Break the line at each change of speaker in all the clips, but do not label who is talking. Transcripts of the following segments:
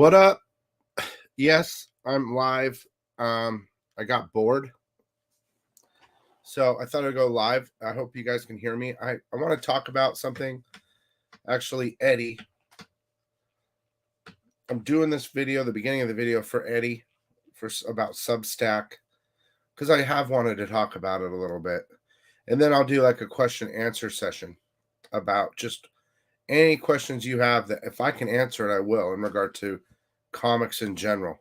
What up? Yes, I'm live. I got bored, so I thought I'd go live. I hope you guys can hear me. I want to talk about something. Actually, Eddie, I'm doing this video, the beginning of the video for Eddie, about Substack, because I have wanted to talk about it a little bit, and then I'll do like a question answer session about just any questions you have that if I can answer it, I will in regard to comics in general.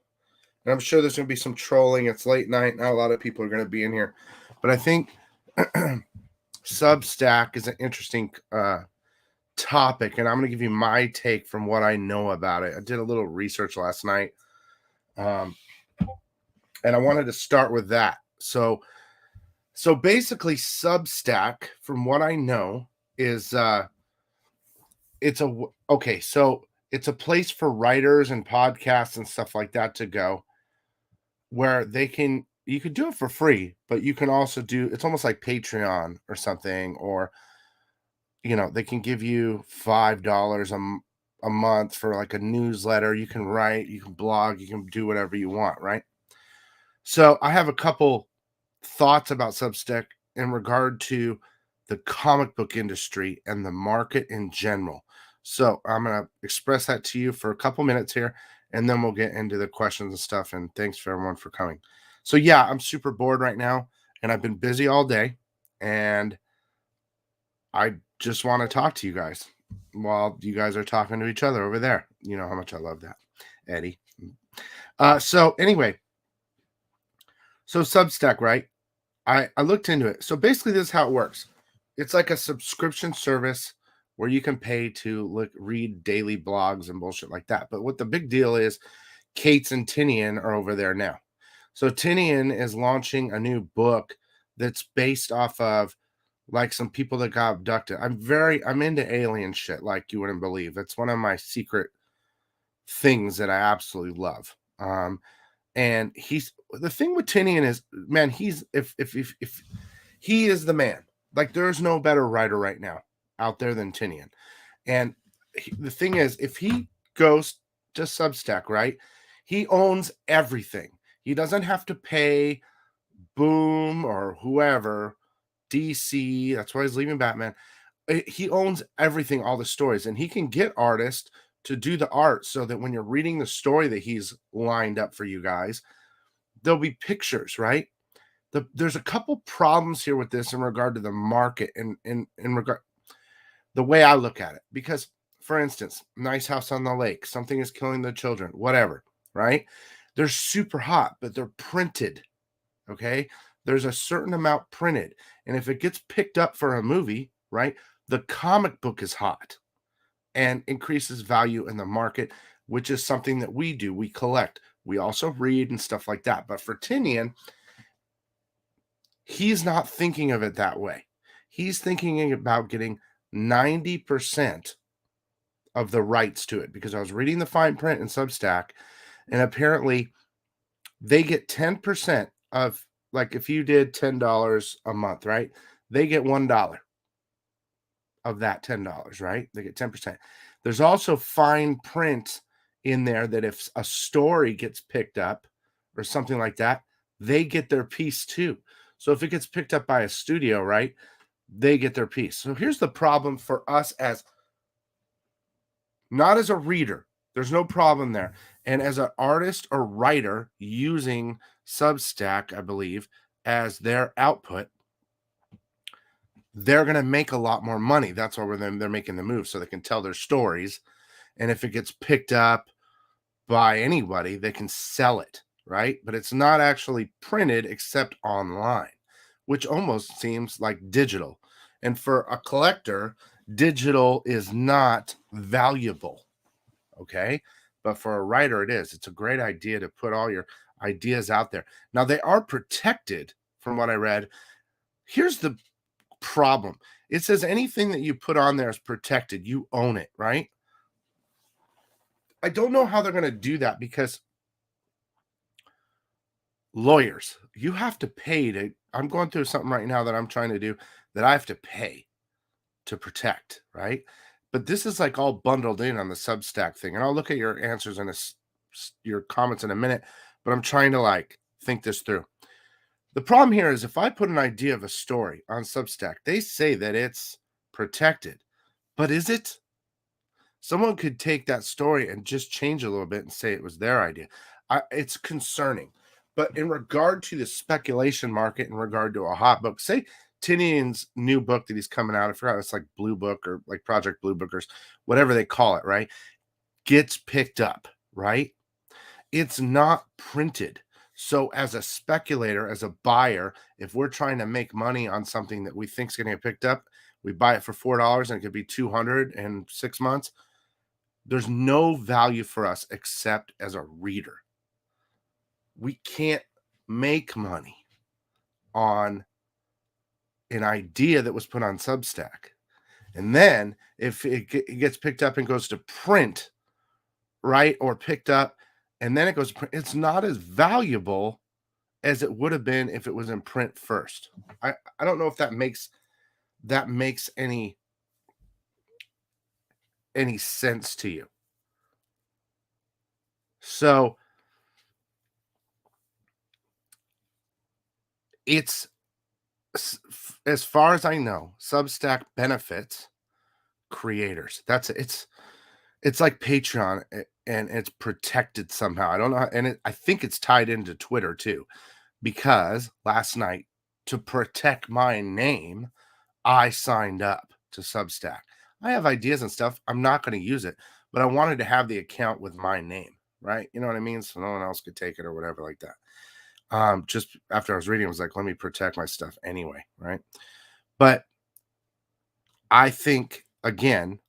And I'm sure there's going to be some trolling. It's late night. Not a lot of people are going to be in here. But I think Substack is an interesting topic. And I'm going to give you my take from what I know about it. I did a little research last night. And I wanted to start with that. So basically, Substack, from what I know, is it's a place for writers and podcasts and stuff like that to go, where you could do it for free, but you can also it's almost like Patreon or something, or they can give you $5 a month for like a newsletter. You can write, you can blog, you can do whatever you want, right? So I have a couple thoughts about Substack in regard to the comic book industry and the market in general. So I'm going to express that to you for a couple minutes here, and then we'll get into the questions and stuff. And thanks for everyone for coming. So yeah, I'm super bored right now, and I've been busy all day, and I just want to talk to you guys while you guys are talking to each other over there. You know how much I love that, Eddie. So anyway, so Substack, right? I looked into it. So basically, this is how it works. It's like a subscription service where you can pay to read daily blogs and bullshit like that. But what the big deal is, Cates and Tinian are over there now. So Tinian is launching a new book that's based off of like some people that got abducted. I'm into alien shit like you wouldn't believe. It's one of my secret things that I absolutely love. And the thing with Tinian is, man, if he is the man. Like, there's no better writer right now out there than Tinian. And the thing is, if he goes to Substack, right, he owns everything. He doesn't have to pay Boom or whoever, DC. That's why he's leaving Batman. He owns everything, all the stories, and he can get artists to do the art so that when you're reading the story that he's lined up for you guys, there'll be pictures, right? There's a couple problems here with this in regard to the market and in regard the way I look at it. Because, for instance, Nice House on the Lake, Something is Killing the Children, whatever, right? They're super hot, but they're printed, okay? There's a certain amount printed. And if it gets picked up for a movie, right, the comic book is hot and increases value in the market, which is something that we do. We collect. We also read and stuff like that. But for Tinian, he's not thinking of it that way. He's thinking about getting 90% of the rights to it, because I was reading the fine print in Substack, and apparently they get 10% of, like, if you did $10 a month, right? They get $1 of that $10, right? They get 10%. There's also fine print in there that if a story gets picked up or something like that, they get their piece too. So if it gets picked up by a studio, right, they get their piece. So here's the problem for us, as not as a reader, there's no problem there. And as an artist or writer using Substack, I believe, as their output, they're going to make a lot more money. That's why they're making the move, so they can tell their stories. And if it gets picked up by anybody, they can sell it, right? But it's not actually printed except online, which almost seems like digital. And for a collector, digital is not valuable, okay? But for a writer, it is. It's a great idea to put all your ideas out there. Now, they are protected from what I read. Here's the problem. It says anything that you put on there is protected. You own it, right? I don't know how they're going to do that, because lawyers, you have to pay to. I'm going through something right now that I'm trying to do that I have to pay to protect, right? But this is like all bundled in on the Substack thing. And I'll look at your answers in your comments in a minute, but I'm trying to like think this through. The problem here is if I put an idea of a story on Substack, they say that it's protected, but is it? Someone could take that story and just change a little bit and say it was their idea. It's concerning. But in regard to the speculation market, in regard to a hot book, say Tinian's new book that he's coming out, I forgot, it's like Blue Book or like Project Blue Bookers, whatever they call it, right? Gets picked up, right? It's not printed. So as a speculator, as a buyer, if we're trying to make money on something that we think is going to get picked up, we buy it for $4 and it could be $200 in 6 months. There's no value for us except as a reader. We can't make money on an idea that was put on Substack. And then if it gets picked up and goes to print, right, or picked up, and then it goes to print, it's not as valuable as it would have been if it was in print first. I don't know if that makes any sense to you. So it's, as far as I know, Substack benefits creators. It's like Patreon, and it's protected somehow. I don't know, and I think it's tied into Twitter too, because last night, to protect my name, I signed up to Substack. I have ideas and stuff. I'm not going to use it, but I wanted to have the account with my name, right? You know what I mean? So no one else could take it or whatever like that. Just after I was reading, I was like, let me protect my stuff anyway, right? But I think, again,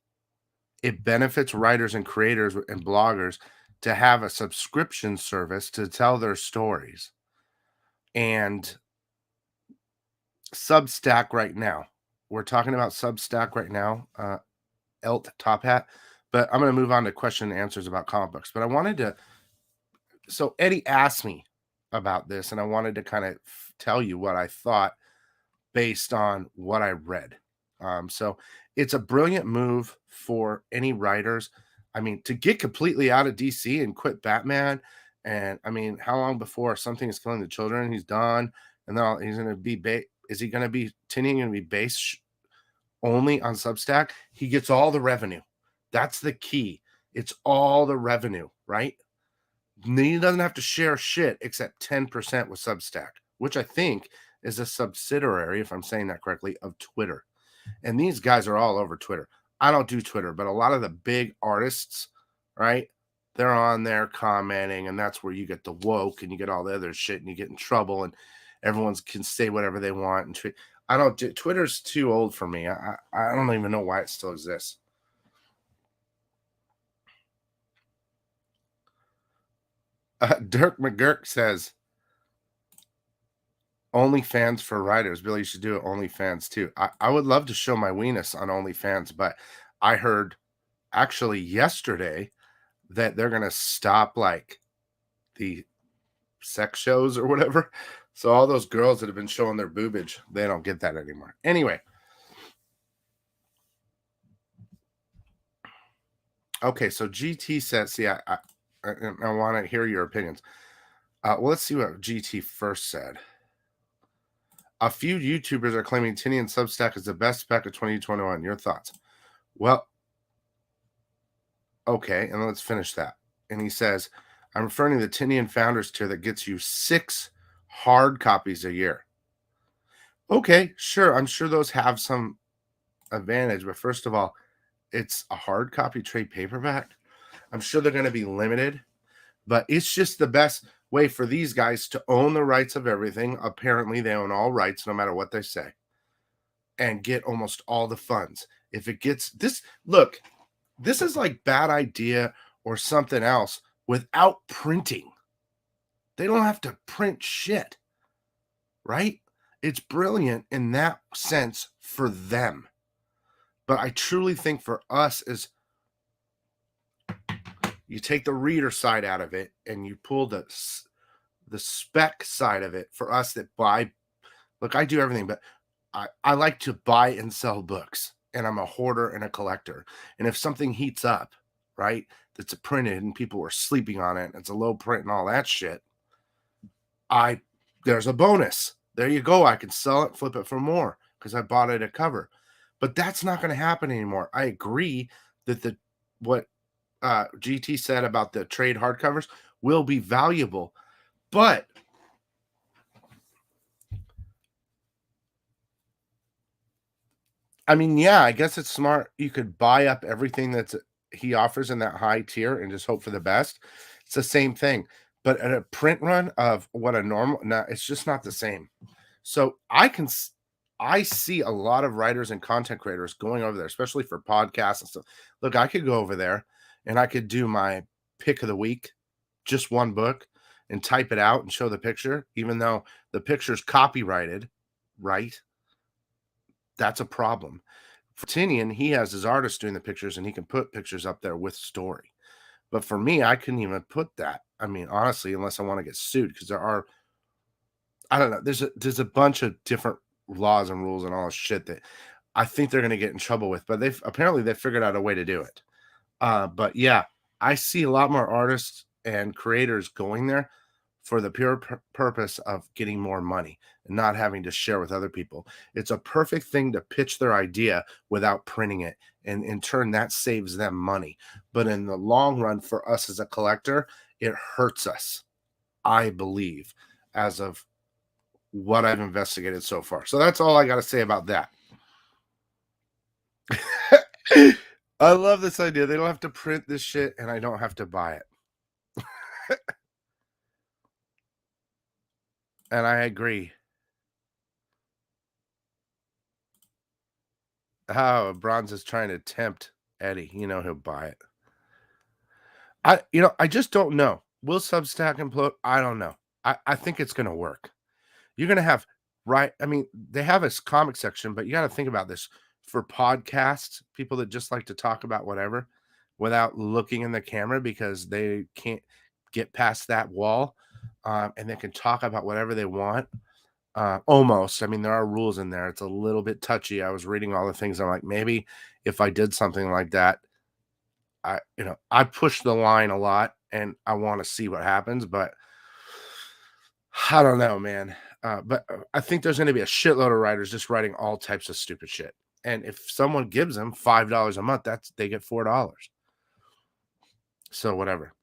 it benefits writers and creators and bloggers to have a subscription service to tell their stories. And Substack right now, we're talking about Substack right now, Elt Top Hat, but I'm going to move on to question and answers about comic books. But I wanted to, so Eddie asked me about this, and I wanted to kind of tell you what I thought based on what I read. So it's a brilliant move for any writers. I mean, to get completely out of DC and quit Batman. And I mean, how long before Something is Killing the Children? He's done. And then he's going to be, is he going to be, Tinian going to be based only on Substack? He gets all the revenue. That's the key. It's all the revenue, right? He doesn't have to share shit except 10% with Substack, which I think is a subsidiary, if I'm saying that correctly, of Twitter. And these guys are all over Twitter. I don't do Twitter, but a lot of the big artists, right, they're on there commenting, and that's where you get the woke and you get all the other shit and you get in trouble and everyone can say whatever they want. And I don't do Twitter's too old for me. I don't even know why it still exists. Dirk McGurk says, OnlyFans for writers. Billy, you should do it OnlyFans too. I would love to show my weenus on OnlyFans, but I heard actually yesterday that they're going to stop like the sex shows or whatever. So all those girls that have been showing their boobage, they don't get that anymore. Anyway. Okay, so GT says, see, I want to hear your opinions. Well, let's see what GT first said. A few YouTubers are claiming Tinian Substack is the best spec of 2021. Your thoughts? Well, okay, and let's finish that. And he says, I'm referring to the Tinian Founders tier that gets you 6 hard copies a year. Okay, sure. I'm sure those have some advantage, but first of all, it's a hard copy trade paperback. I'm sure they're going to be limited, but it's just the best way for these guys to own the rights of everything. Apparently, they own all rights, no matter what they say, and get almost all the funds. If it gets this, look, this is like Bad Idea or something else without printing. They don't have to print shit, right? It's brilliant in that sense for them. But I truly think for us is you take the reader side out of it and you pull the spec side of it for us that buy. Look, I do everything, but I like to buy and sell books, and I'm a hoarder and a collector. And if something heats up, right, that's printed and people were sleeping on it, it's a low print and all that shit, there's a bonus. There you go. I can sell it, flip it for more because I bought it at cover. But that's not going to happen anymore. I agree that what GT said about the trade hardcovers will be valuable, but I mean, yeah, I guess it's smart. You could buy up everything he offers in that high tier and just hope for the best. It's the same thing, but at a print run of what a normal, no, it's just not the same. So I see a lot of writers and content creators going over there, especially for podcasts and stuff. Look, I could go over there and I could do my pick of the week, just one book, and type it out and show the picture, even though the picture's copyrighted, right? That's a problem. For Tinian, he has his artist doing the pictures and he can put pictures up there with story. But for me, I couldn't even put that. I mean, honestly, unless I want to get sued, because I don't know, there's a bunch of different laws and rules and all this shit that I think they're going to get in trouble with, but they figured out a way to do it. But yeah, I see a lot more artists and creators going there for the pure purpose of getting more money and not having to share with other people. It's a perfect thing to pitch their idea without printing it. And in turn, that saves them money. But in the long run, for us as a collector, it hurts us, I believe, as of what I've investigated so far. So that's all I got to say about that. I love this idea. They don't have to print this shit and I don't have to buy it. And I agree. Oh, Bronze is trying to tempt Eddie. You know he'll buy it. I just don't know. Will Substack implode? I don't know. I think it's gonna work. You're gonna have I mean, they have a comic section, but you got to think about this for podcasts, people that just like to talk about whatever without looking in the camera because they can't get past that wall, and they can talk about whatever they want. Almost. I mean, there are rules in there. It's a little bit touchy. I was reading all the things. I'm like, maybe if I did something like that, I push the line a lot and I want to see what happens, but I don't know, man. But I think there's going to be a shitload of writers just writing all types of stupid shit. And if someone gives them $5 a month, they get $4. So whatever.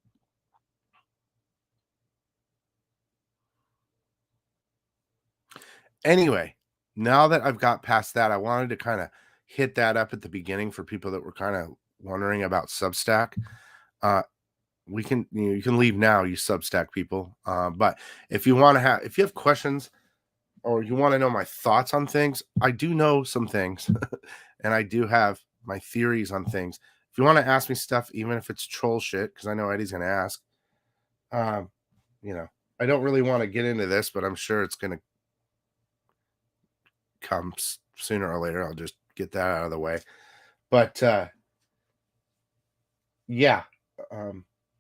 Anyway, now that I've got past that, I wanted to kind of hit that up at the beginning for people that were kind of wondering about Substack. You can leave now, you Substack people. But if you have questions or you want to know my thoughts on things, I do know some things and I do have my theories on things. If you want to ask me stuff, even if it's troll shit, because I know Eddie's going to ask, um, I don't really want to get into this, but I'm sure it's going to come sooner or later. I'll just get that out of the way. But yeah,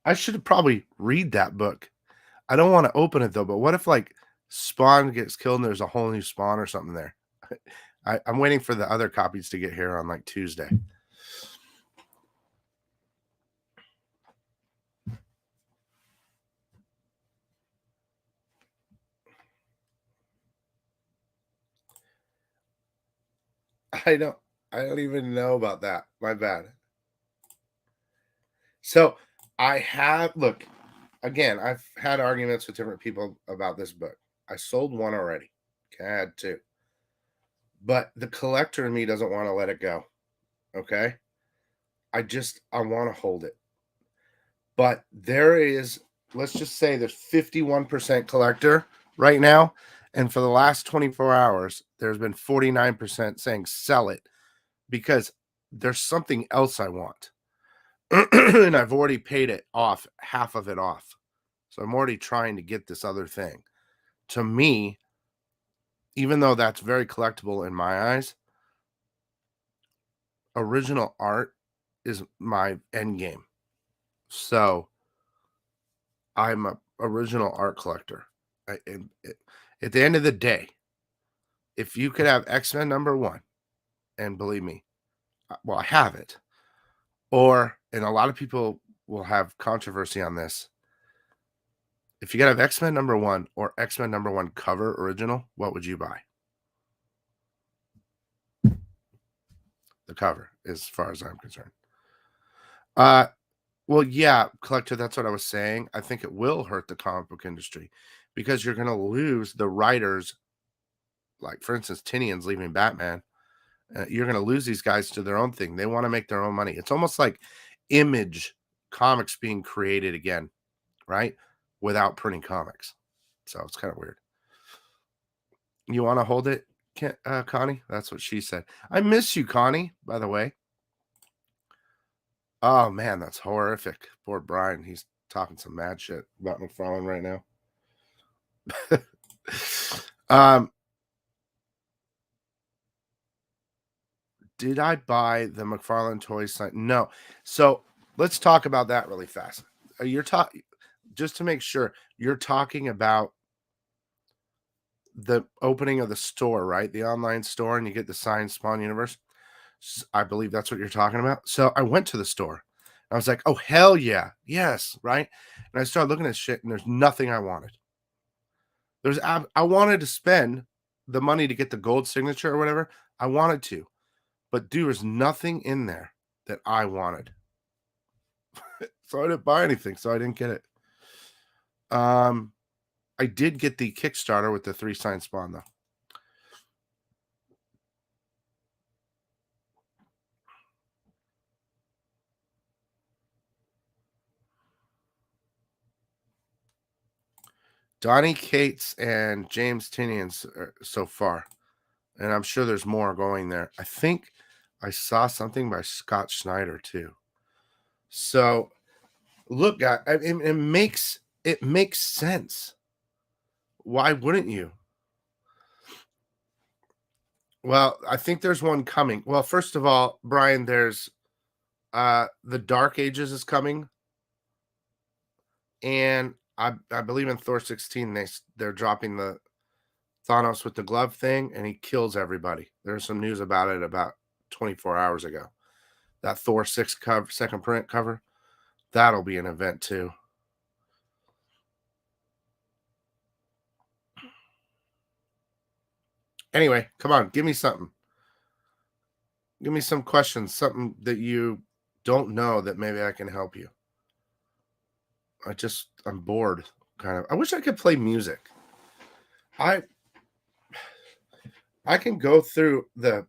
I should probably read that book. I don't want to open it though, but what if like Spawn gets killed and there's a whole new Spawn or something there? I'm waiting for the other copies to get here on like Tuesday. I don't even know about that. My bad. So look, again, I've had arguments with different people about this book. I sold one already. Okay, I had two. But the collector in me doesn't want to let it go. Okay. I want to hold it. But let's just say there's 51% collector right now. And for the last 24 hours, there's been 49% saying sell it because there's something else I want. And I've already paid it off, half of it off. So I'm already trying to get this other thing. To me, even though that's very collectible in my eyes, original art is my end game. So I'm a original art collector. At the end of the day, if you could have X-Men #1, and believe me, well, I have it, and a lot of people will have controversy on this. If you gotta have X-Men #1 or X-Men #1 cover original, what would you buy? The cover, as far as I'm concerned. Uh, well, yeah, collector, that's what I was saying. I think it will hurt the comic book industry because you're gonna lose the writers, like, for instance, Tinian's leaving Batman. You're gonna lose these guys to their own thing. They wanna make their own money. It's almost like Image Comics being created again, right? Without printing comics. So it's kind of weird. You wanna hold it, Connie? That's what she said. I miss you, Connie, by the way. Oh, man, that's horrific. Poor Brian, he's talking some mad shit about McFarlane right now. Um, did I buy the McFarlane toy sign? No. So, let's talk about that really fast. You're talking just to make sure, you're talking about the opening of the store, right? The online store, and you get the signed Spawn Universe. I believe that's what you're talking about. So I went to the store. I was like, "Oh hell yeah, yes!" Right? And I started looking at shit, and there's nothing I wanted. I wanted to spend the money to get the gold signature or whatever. I wanted to, but dude, there's nothing in there that I wanted. So I didn't buy anything. So I didn't get it. I did get the Kickstarter with the 3 signed Spawn though. Donnie Cates and James Tinian's so far, and I'm sure there's more going there. I think I saw something by Scott Snyder too. So look, guy, it makes sense. Why wouldn't you? Well, I think there's one coming. Well, first of all, Brian, there's the Dark Ages is coming, and I believe in Thor 16 they're dropping the Thanos with the glove thing, and he kills everybody. There's some news about it about 24 hours ago. That Thor 6 cover, second print cover, that'll be an event too. Anyway, come on, give me something. Give me some questions, something that you don't know that maybe I can help you. I'm bored, kind of. I wish I could play music. I I can go through the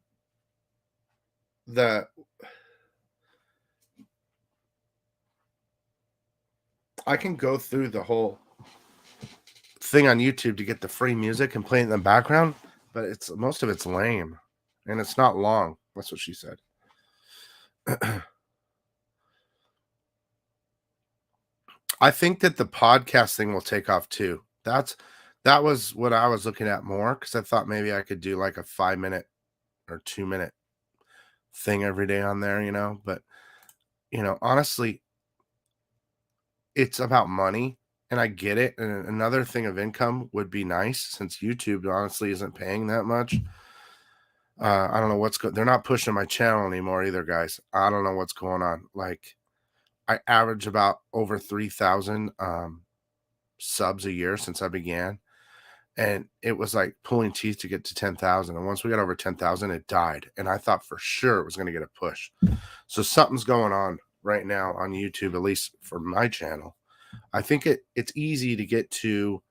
I can go through the whole thing on YouTube to get the free music and play it in the background, but it's most of it's lame and it's not long. That's what she said. I think that the podcast thing will take off too. That was what I was looking at more because I thought maybe I could do like a 5 minute or 2 minute thing every day on there, But honestly, it's about money and I get it. And another thing of income would be nice since YouTube honestly isn't paying that much. I don't know they're not pushing my channel anymore either, guys. I don't know what's going on. Like I average about over 3,000 subs a year since I began. And it was like pulling teeth to get to 10,000. And once we got over 10,000, it died. And I thought for sure it was going to get a push. So something's going on right now on YouTube, at least for my channel. I think it's easy to get to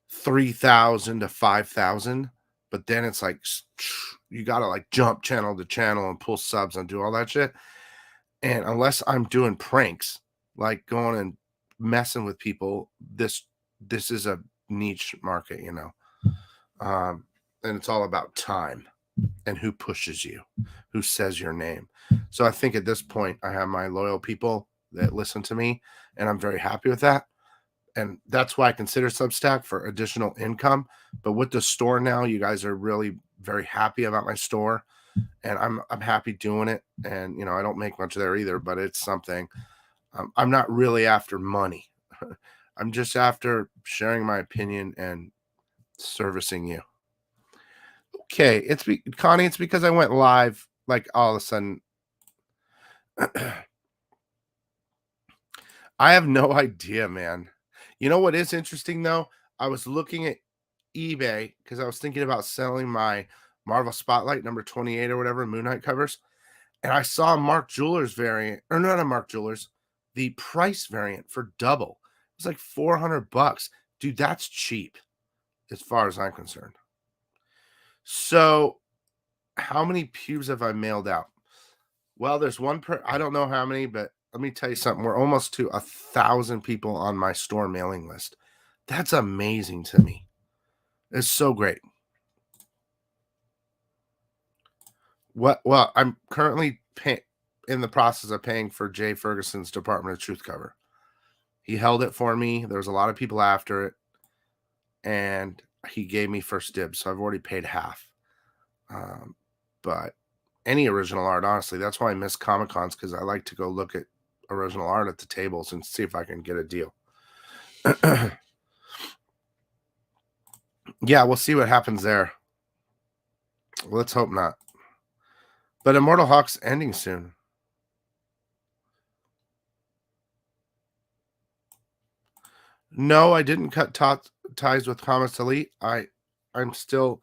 3,000 to 5,000, but then it's like you got to like jump channel to channel and pull subs and do all that shit. And unless I'm doing pranks, like going and messing with people, this is a niche market, and it's all about time and who pushes you, who says your name. So I think at this point I have my loyal people that listen to me, and I'm very happy with that. And that's why I consider Substack for additional income. But with the store now, you guys are really very happy about my store, and I'm happy doing it. And I don't make much there either, but it's something. I'm not really after money. I'm just after sharing my opinion and servicing you. Okay, Connie. It's because I went live. Like all of a sudden, I have no idea, man. You know what is interesting though? I was looking at eBay because I was thinking about selling my Marvel Spotlight number 28 or whatever Moon Knight covers. And I saw a Mark Jewelers variant, or not a Mark Jewelers, the price variant for double. It was like 400 bucks. Dude, that's cheap as far as I'm concerned. So, how many pubes have I mailed out? Well, there's one per, I don't know how many, but let me tell you something. We're almost to 1,000 people on my store mailing list. That's amazing to me. It's so great. Well, I'm currently in the process of paying for Jay Ferguson's Department of Truth cover. He held it for me. There was a lot of people after it, and he gave me first dibs. So I've already paid half. But any original art, honestly, that's why I miss Comic Cons, because I like to go look at original art at the tables and see if I can get a deal. Yeah, we'll see what happens there. Let's hope not. But Immortal Hulk's ending soon. No, I didn't cut ties with Comics Elite. I'm still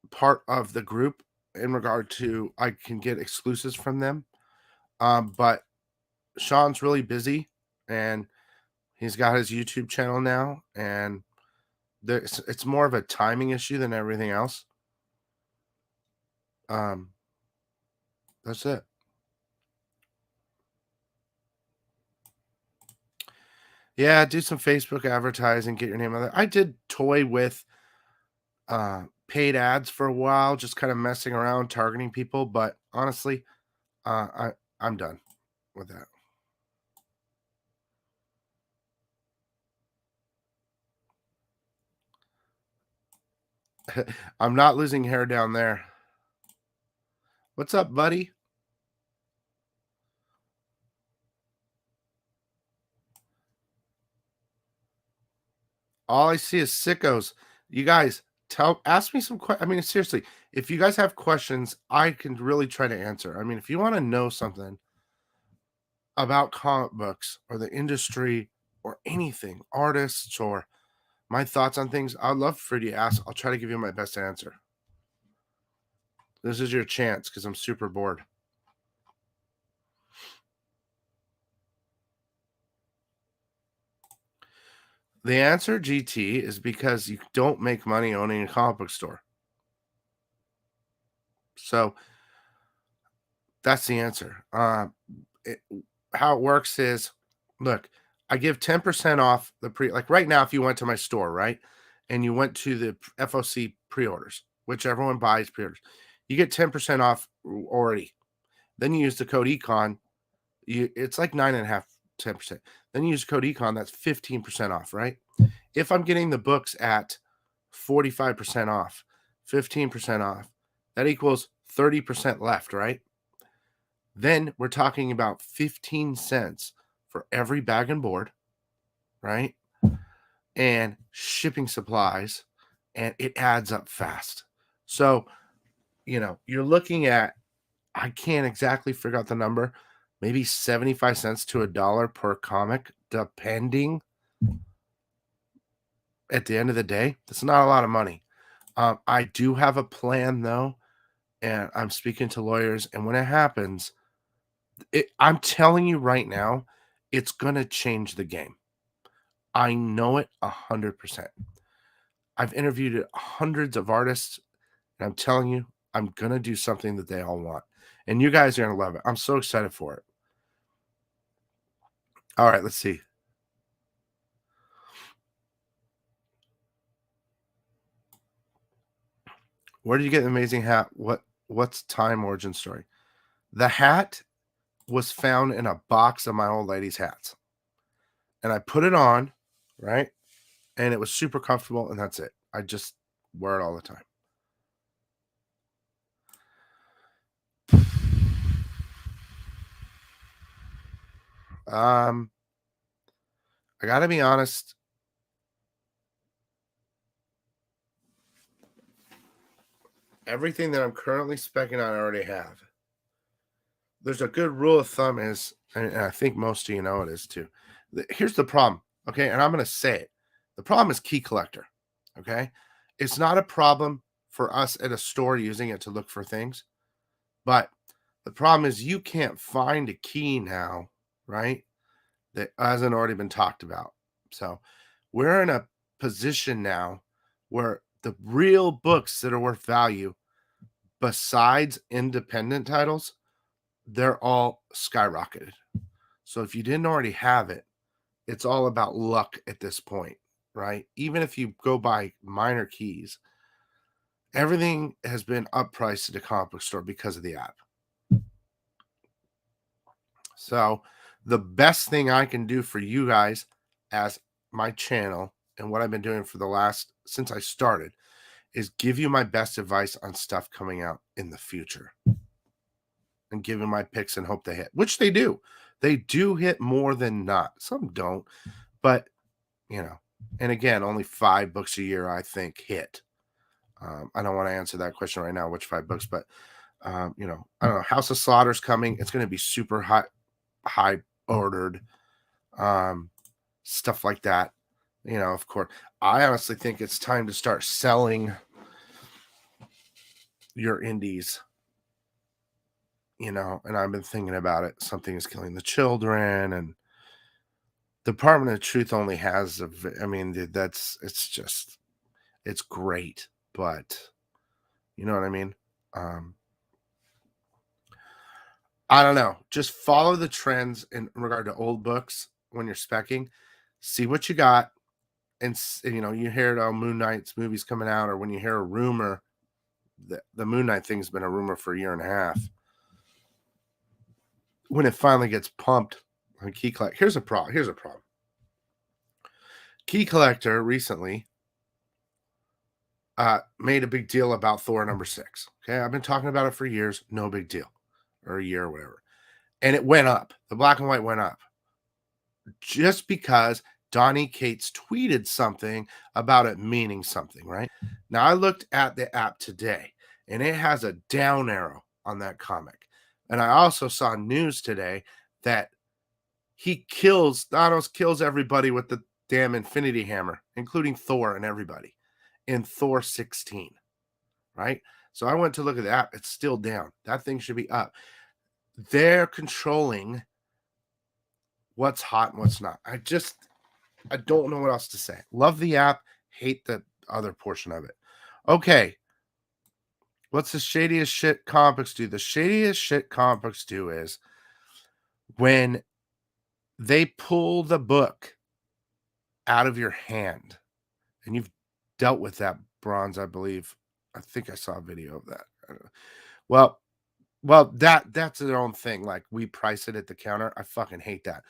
part of the group in regard to I can get exclusives from them. But Sean's really busy, and he's got his YouTube channel now, and it's more of a timing issue than everything else. That's it. Yeah, do some Facebook advertising, get your name on there. I did toy with paid ads for a while, just kind of messing around, targeting people, but honestly, I'm done with that. I'm not losing hair down there. What's up, buddy? All I see is sickos. You guys ask me some questions. I mean, seriously, if you guys have questions, I can really try to answer. I mean, if you want to know something about comic books or the industry or anything, artists or my thoughts on things, I'd love for you to ask. I'll try to give you my best answer. This is your chance because I'm super bored. The answer, GT, is because you don't make money owning a comic book store. So that's the answer. How it works is, look, I give 10% off the like right now, if you went to my store, right, and you went to the FOC pre-orders, which everyone buys pre-orders, you get 10% off already. Then you use the code econ, it's like 9.5, 10%. Then you use code econ, that's 15% off, right? If I'm getting the books at 45% off, 15% off, that equals 30% left, right? Then we're talking about 15 cents for every bag and board, right? And shipping supplies, and it adds up fast. So, you're looking at, I can't exactly figure out the number, maybe 75 cents to $1 per comic, depending. At the end of the day, that's not a lot of money. I do have a plan though, and I'm speaking to lawyers, and when it happens, I'm telling you right now, it's gonna change the game. I know it 100%. I've interviewed hundreds of artists, and I'm telling you, I'm gonna do something that they all want, and you guys are gonna love it. I'm so excited for it. All right, let's see. Where did you get the amazing hat? What's time origin story? The hat was found in a box of my old lady's hats, and I put it on, right? And it was super comfortable, and that's it. I just wear it all the time. Um, I gotta be honest. Everything that I'm currently specking on, I already have. There's a good rule of thumb is, and I think most of you know it is too. Here's the problem, okay? And I'm going to say it. The problem is key collector, okay? It's not a problem for us at a store using it to look for things, but the problem is you can't find a key now, right? That hasn't already been talked about. So we're in a position now where the real books that are worth value, besides independent titles, they're all skyrocketed. So if you didn't already have it, it's all about luck at this point, right? Even if you go buy minor keys, everything has been uppriced at the comic book store because of the app. So the best thing I can do for you guys as my channel and what I've been doing for the last since I started is give you my best advice on stuff coming out in the future and give you my picks and hope they hit, which they do. They do hit more than not. Some don't, but you know, and again, only 5 books a year I think hit. I don't want to answer that question right now, which 5 books, but you know, I don't know. House of Slaughter's coming. It's going to be super high ordered, stuff like that. You know, of course, I honestly think it's time to start selling your indies. You know, and I've been thinking about it. Something is killing the children, and the Department of Truth only has I mean, it's great, but you know what I mean? Um, I don't know. Just follow the trends in regard to old books when you're specking. See what you got, and you know, you hear Moon Knight's movies coming out, or when you hear a rumor, the Moon Knight thing's been a rumor for a year and a half. When it finally gets pumped on Key Collector, here's a problem. Key Collector recently made a big deal about Thor #6. Okay, I've been talking about it for years. No big deal, or a year or whatever. And it went up. The black and white went up just because Donnie Cates tweeted something about it meaning something, right? Now, I looked at the app today, and it has a down arrow on that comic. And I also saw news today that Thanos kills everybody with the damn Infinity Hammer, including Thor and everybody, in Thor 16, right? So I went to look at the app. It's still down. That thing should be up. They're controlling what's hot and what's not. I don't know what else to say. Love the app, hate the other portion of it. Okay. What's the shadiest shit comics do? The shadiest shit comics do is when they pull the book out of your hand, and you've dealt with that, Bronze, I believe. I think I saw a video of that. I don't know. Well, that's their own thing. Like, we price it at the counter. I fucking hate that.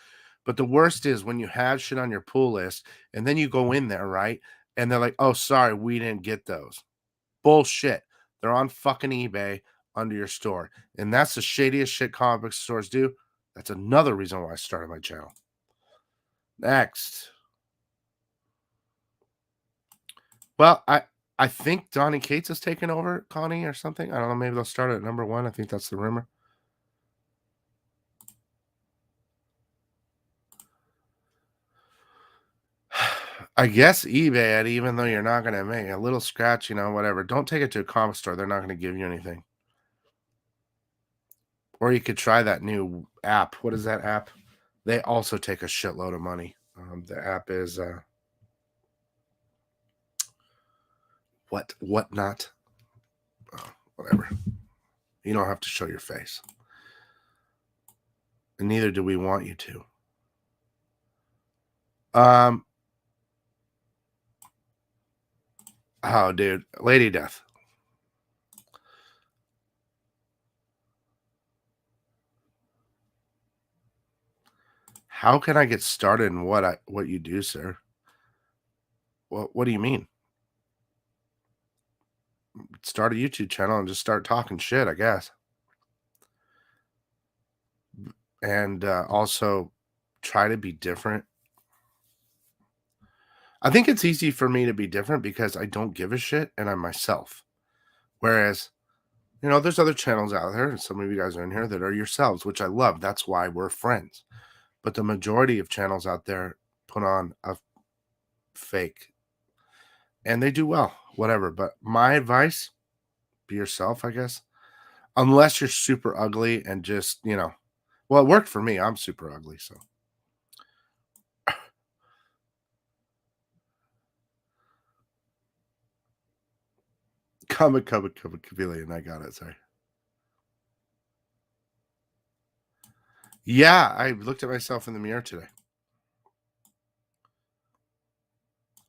But the worst is when you have shit on your pull list and then you go in there, right? And they're like, "Oh, sorry, we didn't get those." Bullshit. They're on fucking eBay under your store. And that's the shadiest shit comic book stores do. That's another reason why I started my channel. Next. Well, I think Donnie Cates has taken over Connie or something. I don't know. Maybe they'll start at #1. I think that's the rumor. I guess eBay, even though you're not going to make a little scratch, you know, whatever. Don't take it to a comic store. They're not going to give you anything. Or you could try that new app. What is that app? They also take a shitload of money. The app is whatnot. Oh, whatever. You don't have to show your face. And neither do we want you to. Oh, dude. Lady Death. How can I get started in what you do, sir? What do you mean? Start a YouTube channel and just start talking shit, I guess. And also try to be different. I think it's easy for me to be different because I don't give a shit and I'm myself. Whereas, you know, there's other channels out there, and some of you guys are in here that are yourselves, which I love. That's why we're friends. but the majority of channels out there put on a fake, and they do well, whatever. But my advice, be yourself, I guess. Unless you're super ugly and just, well, it worked for me. I'm super ugly, so. Chameleon. I got it. Sorry. Yeah, I looked at myself in the mirror today.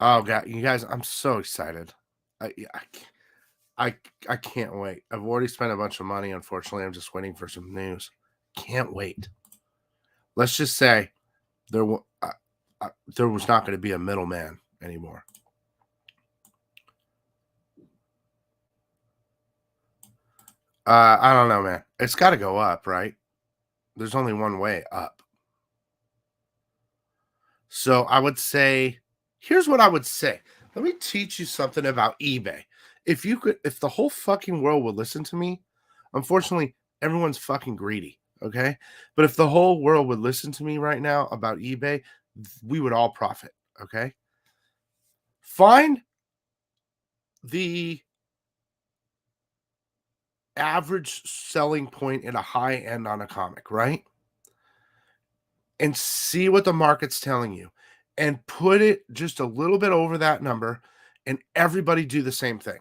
Oh God, you guys, I'm so excited. I can't wait. I've already spent a bunch of money. Unfortunately, I'm just waiting for some news. Can't wait. Let's just say there there was not going to be a middleman anymore. I don't know, man. It's got to go up, right? There's only one way up. So I would say, here's what I would say. Let me teach you something about eBay. If the whole fucking world would listen to me, unfortunately, everyone's fucking greedy. Okay. But if the whole world would listen to me right now about eBay, we would all profit. Okay. Find the average selling point at a high end on a comic, right? And see what the market's telling you and put it just a little bit over that number, and everybody do the same thing.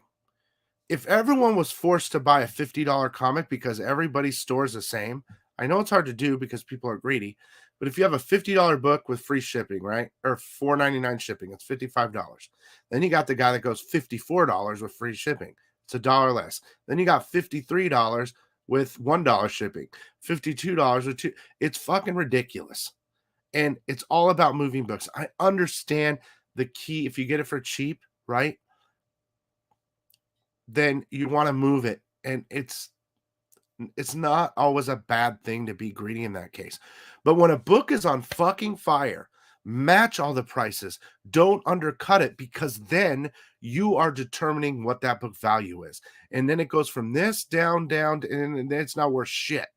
If everyone was forced to buy a $50 comic because everybody's store is the same, I know it's hard to do because people are greedy, but if you have a $50 book with free shipping, right? Or $4.99 shipping, it's $55. Then you got the guy that goes $54 with free shipping. It's $1 less. Then you got $53 with $1 shipping, $52 with two. It's fucking ridiculous. And it's all about moving books. I understand the key. If you get it for cheap, right? Then you want to move it. And it's not always a bad thing to be greedy in that case. But when a book is on fucking fire, match all the prices. Don't undercut it, because then you are determining what that book value is. And then it goes from this down, and then it's not worth shit.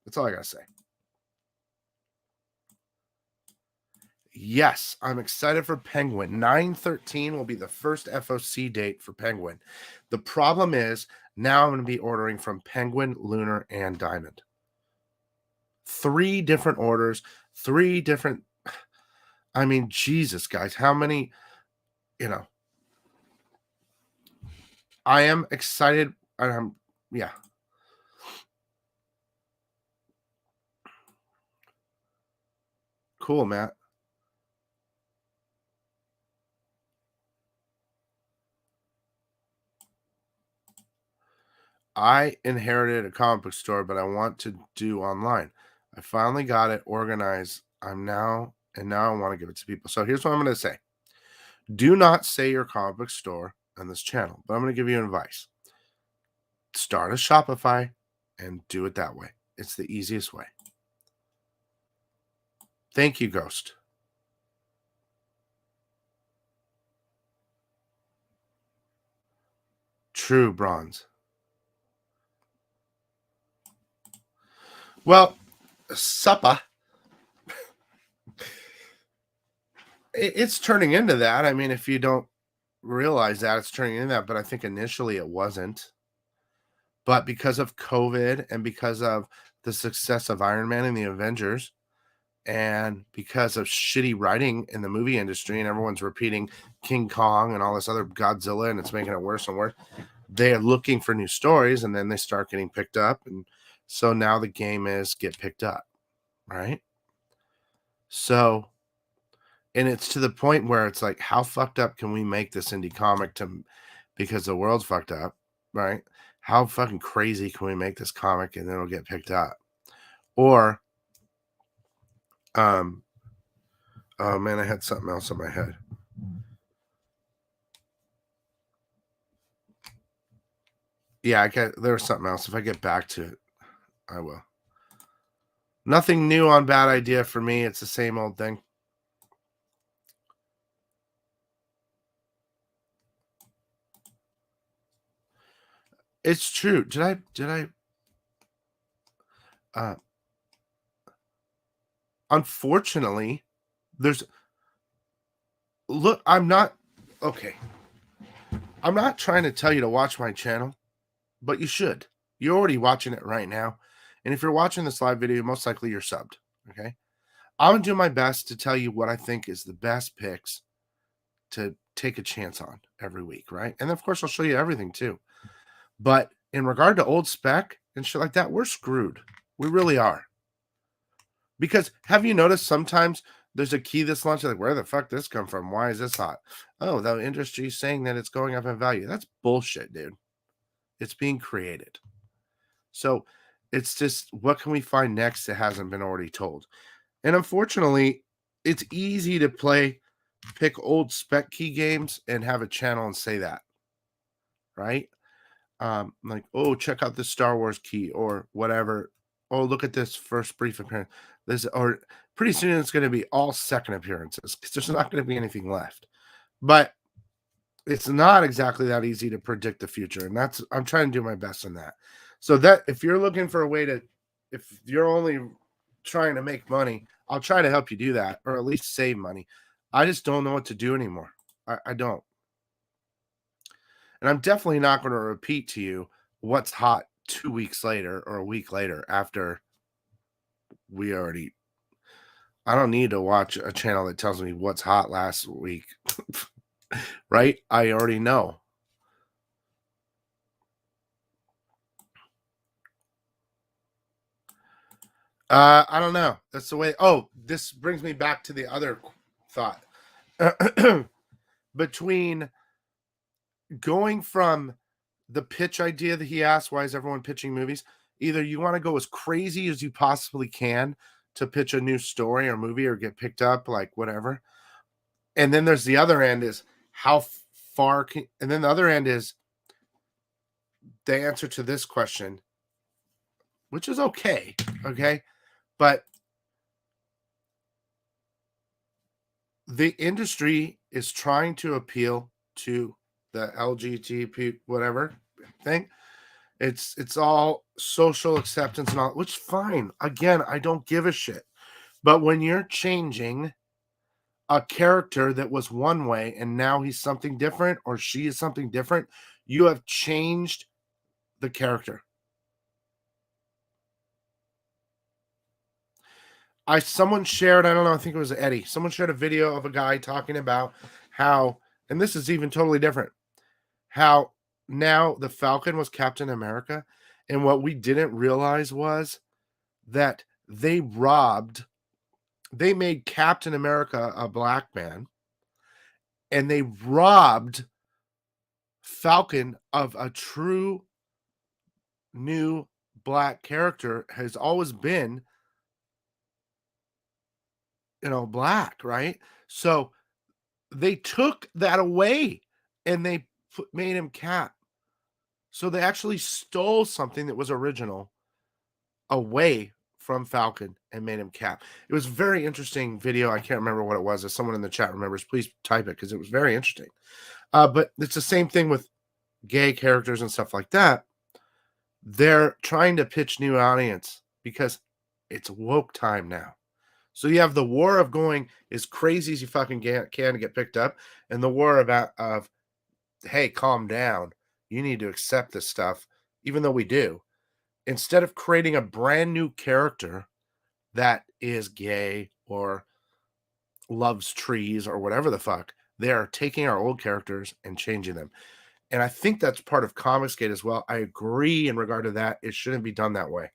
That's all I got to say. Yes, I'm excited for Penguin. 9/13 will be the first FOC date for Penguin. The problem is now I'm going to be ordering from Penguin, Lunar, and Diamond. 3 different orders, 3 different. I mean, Jesus, guys, how many, I am excited. Yeah. Cool, Matt. I inherited a comic book store, but I want to do online. I finally got it organized. Now I want to give it to people. So here's what I'm going to say. Do not say your comic book store on this channel, but I'm going to give you advice. Start a Shopify and do it that way. It's the easiest way. Thank you, Ghost. True, Bronze. Well, suppa. It's turning into that. I mean, if you don't realize that, it's turning into that. But I think initially it wasn't. But because of COVID and because of the success of Iron Man and the Avengers, and because of shitty writing in the movie industry, and everyone's repeating King Kong and all this other Godzilla, and it's making it worse and worse, they're looking for new stories, and then they start getting picked up. And so now the game is get picked up, right? So, and it's to the point where it's like, how fucked up can we make this indie comic because the world's fucked up, right? How fucking crazy can we make this comic and then it'll get picked up? Or, oh man, I had something else in my head. Yeah, there was something else. If I get back to it, I will. Nothing new on Bad Idea for me. It's the same old thing. It's true. Did I Unfortunately, there's look, I'm not okay. I'm not trying to tell you to watch my channel, but you should. You're already watching it right now. And if you're watching this live video, most likely you're subbed. Okay. I'm going to do my best to tell you what I think is the best picks to take a chance on every week. Right. And of course, I'll show you everything too. But in regard to old spec and shit like that, we're screwed. We really are. Because have you noticed sometimes there's a key this launch, like, where the fuck this come from? Why is this hot? Oh, the industry's saying that it's going up in value. That's bullshit, dude. It's being created. So it's just, what can we find next that hasn't been already told? And unfortunately, it's easy to pick old spec key games and have a channel and say that, right? Like, oh, check out this Star Wars key or whatever. Oh, look at this first brief appearance. This, or pretty soon it's going to be all second appearances because there's not going to be anything left. But it's not exactly that easy to predict the future, and I'm trying to do my best in that. So that if you're looking for a way to, if you're only trying to make money, I'll try to help you do that, or at least save money. I just don't know what to do anymore. I don't. And I'm definitely not going to repeat to you what's hot 2 weeks later or a week later after we already. I don't need to watch a channel that tells me what's hot last week. Right? I already know. I don't know. That's the way. Oh, this brings me back to the other thought. Between going from the pitch idea that he asked, why is everyone pitching movies? Either you want to go as crazy as you possibly can to pitch a new story or movie or get picked up, like whatever. And then there's the other end is how far can, and then the other end is the answer to this question, which is okay. Okay. But the industry is trying to appeal to the LGBT whatever thing. It's all social acceptance and all, which is fine. Again, I don't give a shit. But when you're changing a character that was one way and now he's something different or she is something different, you have changed the character. Someone shared, I don't know, I think it was Eddie. Someone shared a video of a guy talking about how, and this is even totally different, how now the Falcon was Captain America. And what we didn't realize was that they made Captain America a black man, and they robbed Falcon of a true new black character. Has always been, black, right? So they took that away and they made him Cap. So they actually stole something that was original away from Falcon and made him Cap. It was a very interesting video. I can't remember what it was. If someone in the chat remembers, please type it because it was very interesting. But it's the same thing with gay characters and stuff like that. They're trying to pitch new audience because it's woke time now. So you have the war of going as crazy as you fucking can to get picked up, and the war of hey, calm down. You need to accept this stuff, even though we do. Instead of creating a brand new character that is gay or loves trees or whatever the fuck, they are taking our old characters and changing them. And I think that's part of Comicsgate as well. I agree in regard to that. It shouldn't be done that way.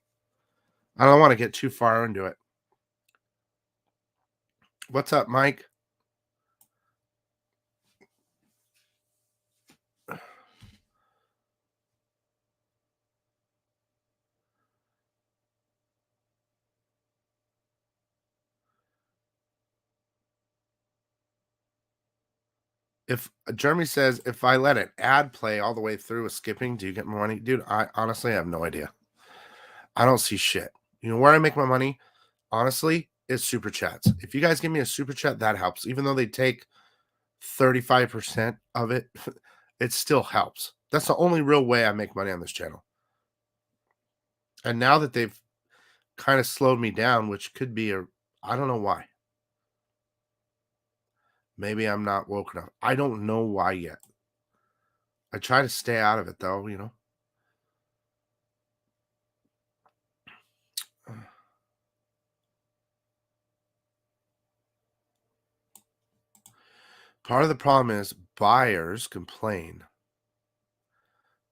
I don't want to get too far into it. What's up, Mike? If Jeremy says, if I let an ad play all the way through with skipping, do you get more money? Dude, I honestly have no idea. I don't see shit. You know where I make my money, honestly, is super chats. If you guys give me a super chat, that helps. Even though they take 35% of it, it still helps. That's the only real way I make money on this channel. And now that they've kind of slowed me down, which could be I don't know why. Maybe I'm not woke enough. I don't know why yet. I try to stay out of it though, you know. Part of the problem is buyers complain,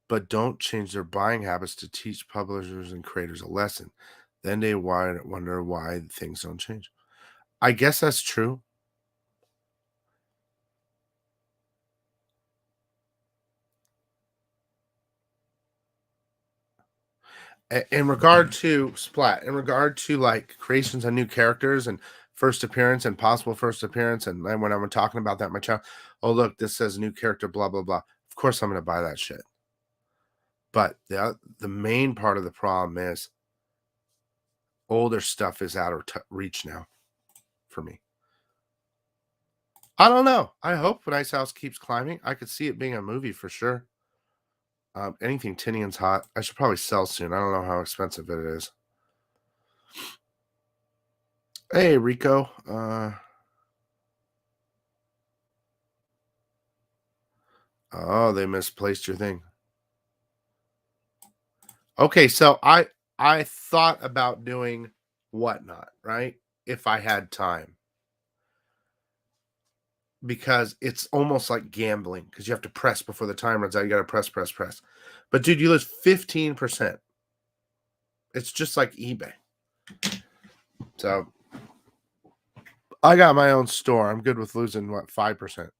but don't change their buying habits to teach publishers and creators a lesson. Then they wonder why things don't change. I guess that's true. In regard to Splat, in regard to like creations of new characters and first appearance and possible first appearance, and then when I'm talking about that in my channel, oh look, this says new character, blah blah blah. Of course, I'm going to buy that shit. But the main part of the problem is older stuff is out of reach now for me. I don't know. I hope Nice House keeps climbing. I could see it being a movie for sure. Anything Tinian's hot. I should probably sell soon. I don't know how expensive it is. Hey, Rico. Oh, they misplaced your thing. Okay, so I thought about doing Whatnot, right? If I had time. Because it's almost like gambling because you have to press before the time runs out. You got to press, press, press. But dude, you lose 15%. It's just like eBay. So I got my own store. I'm good with losing what 5%.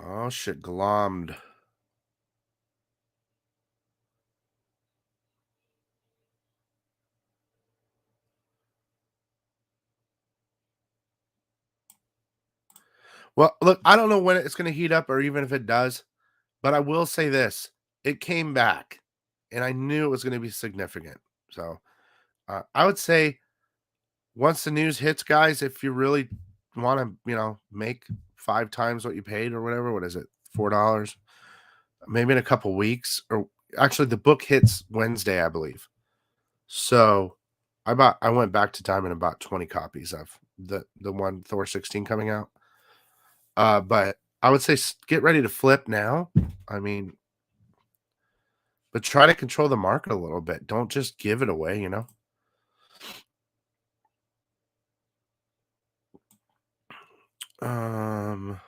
Oh shit, glommed. Well, look, I don't know when it's going to heat up or even if it does, but I will say this. It came back and I knew it was going to be significant. So I would say once the news hits, guys, if you really want to, make 5 times what you paid or whatever, what is it? $4, maybe in a couple weeks, or actually the book hits Wednesday, I believe. So I went back to Diamond and bought 20 copies of the one Thor 16 coming out. But I would say get ready to flip now. I mean, but try to control the market a little bit. Don't just give it away, Um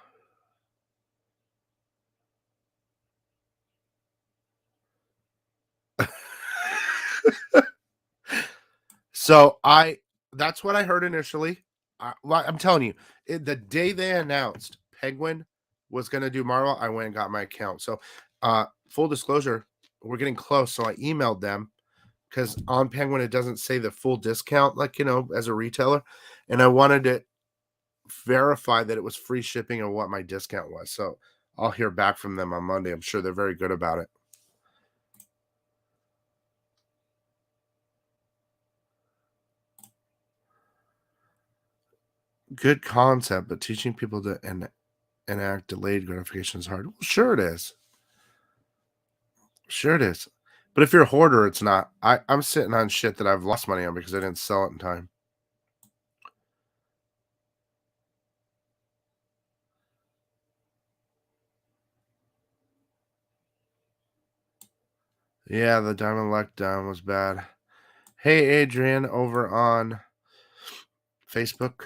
So that's what I heard initially. I'm telling you, the day they announced Penguin was going to do Marvel, I went and got my account. So, full disclosure, we're getting close. So I emailed them because on Penguin it doesn't say the full discount, like as a retailer, and I wanted to verify that it was free shipping and what my discount was. So I'll hear back from them on Monday. I'm sure they're very good about it. Good concept, but teaching people to enact delayed gratification is hard. Well, sure it is. Sure it is. But if you're a hoarder, it's not. I'm sitting on shit that I've lost money on because I didn't sell it in time. Yeah, the Diamond letdown was bad. Hey, Adrian, over on Facebook.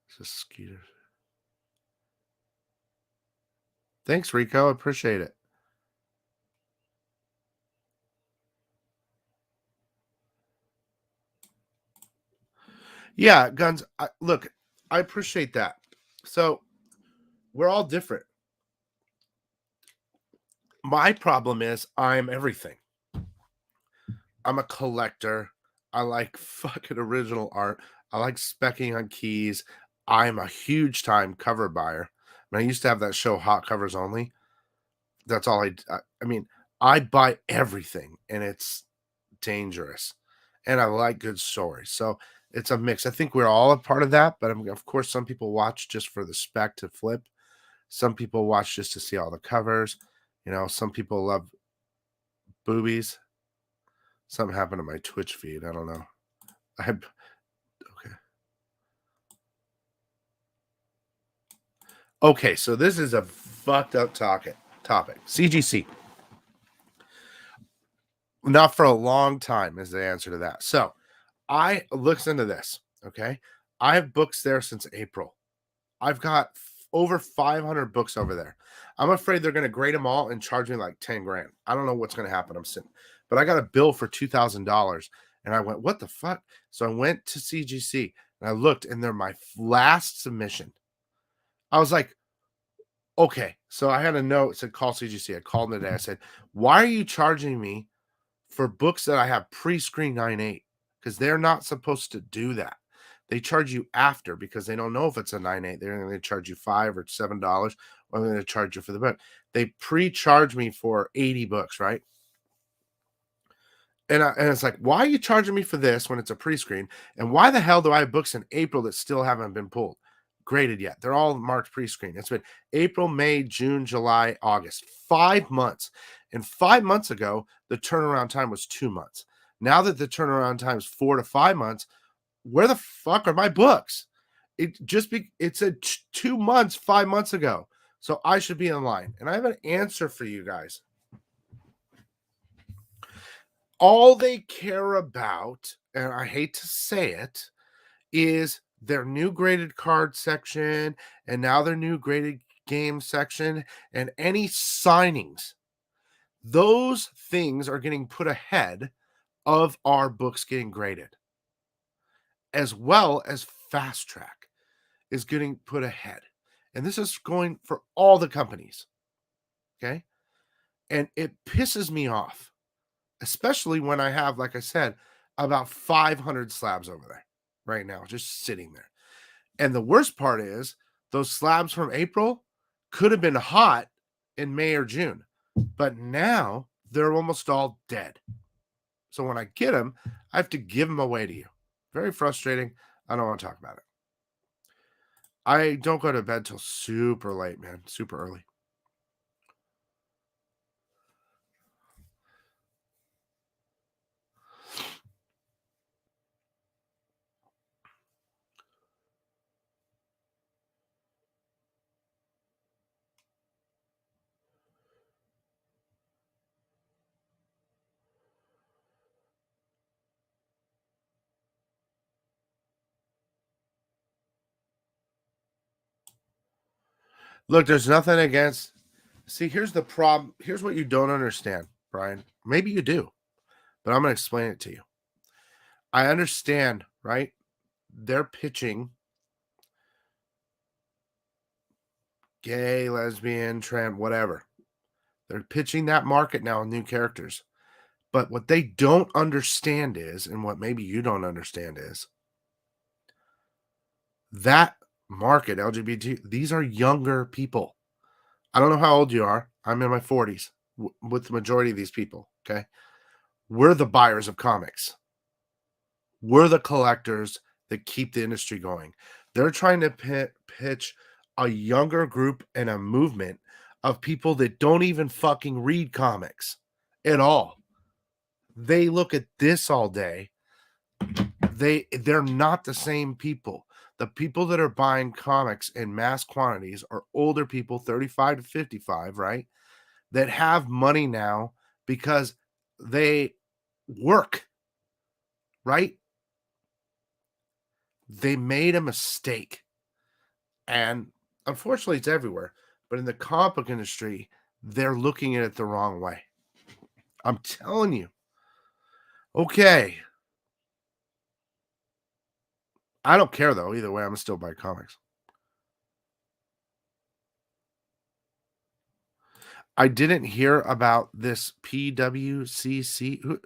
It's a Skeeter. Thanks, Rico. I appreciate it. Yeah, Guns. Look, I appreciate that. So we're all different. My problem is I'm everything. I'm a collector. I like fucking original art. I like specking on keys. I'm a huge time cover buyer. And I used to have that show Hot Covers Only. That's all I mean, I buy everything and it's dangerous. And I like good stories. So it's a mix. I think we're all a part of that, but of course some people watch just for the spec to flip. Some people watch just to see all the covers. Some people love boobies. Something happened to my Twitch feed. I don't know. Okay. Okay, so this is a fucked up topic. CGC. Not for a long time is the answer to that. So I looked into this. Okay. I have books there since April. I've got over 500 books over there. I'm afraid they're going to grade them all and charge me like 10 grand. I don't know what's going to happen. I'm sitting, but I got a bill for $2,000 and I went, what the fuck? So I went to CGC and I looked and they're my last submission. I was like, okay. So I had a note that said, call CGC. I called them today. I said, why are you charging me for books that I have pre-screen 9.8? Because they're not supposed to do that. They charge you after because they don't know if it's a 9.8. They're going to charge you $5 or $7, or they're going to charge you for the book. They pre-charge me for 80 books, right? And it's like, why are you charging me for this when it's a pre-screen? And why the hell do I have books in April that still haven't been pulled, graded yet? They're all marked pre-screen. It's been April, May, June, July, August, 5 months. And 5 months ago, the turnaround time was 2 months. Now that the turnaround time is 4 to 5 months, where the fuck are my books? It said 2 months, 5 months ago. So I should be in line. And I have an answer for you guys. All they care about, and I hate to say it, is their new graded card section and now their new graded game section and any signings. Those things are getting put ahead of our books getting graded, as well as Fast Track is getting put ahead. And this is going for all the companies. Okay. And it pisses me off, especially when I have, like I said, about 500 slabs over there right now, just sitting there. And the worst part is those slabs from April could have been hot in May or June, but now they're almost all dead. So when I get them, I have to give them away to you. Very frustrating. I don't want to talk about it. I don't go to bed till super late, man. Super early. Look, there's nothing against. See, here's the problem. Here's what you don't understand, Brian. Maybe you do, but I'm going to explain it to you. I understand, right? They're pitching gay, lesbian, trans, whatever. They're pitching that market now with new characters. But what they don't understand is, and what maybe you don't understand is, that market, LGBT, these are younger people. I don't know how old you are. I'm in my 40s with the majority of these people. Okay. We're the buyers of comics. We're the collectors that keep the industry going. They're trying to pitch a younger group and a movement of people that don't even fucking read comics at all. They look at this all day. They're not the same people. The people that are buying comics in mass quantities are older people, 35 to 55, right? That have money now because they work, right? They made a mistake. And unfortunately, it's everywhere. But in the comic book industry, they're looking at it the wrong way. I'm telling you. Okay. I don't care, though. Either way, I'm still buy comics. I didn't hear about this PWCC.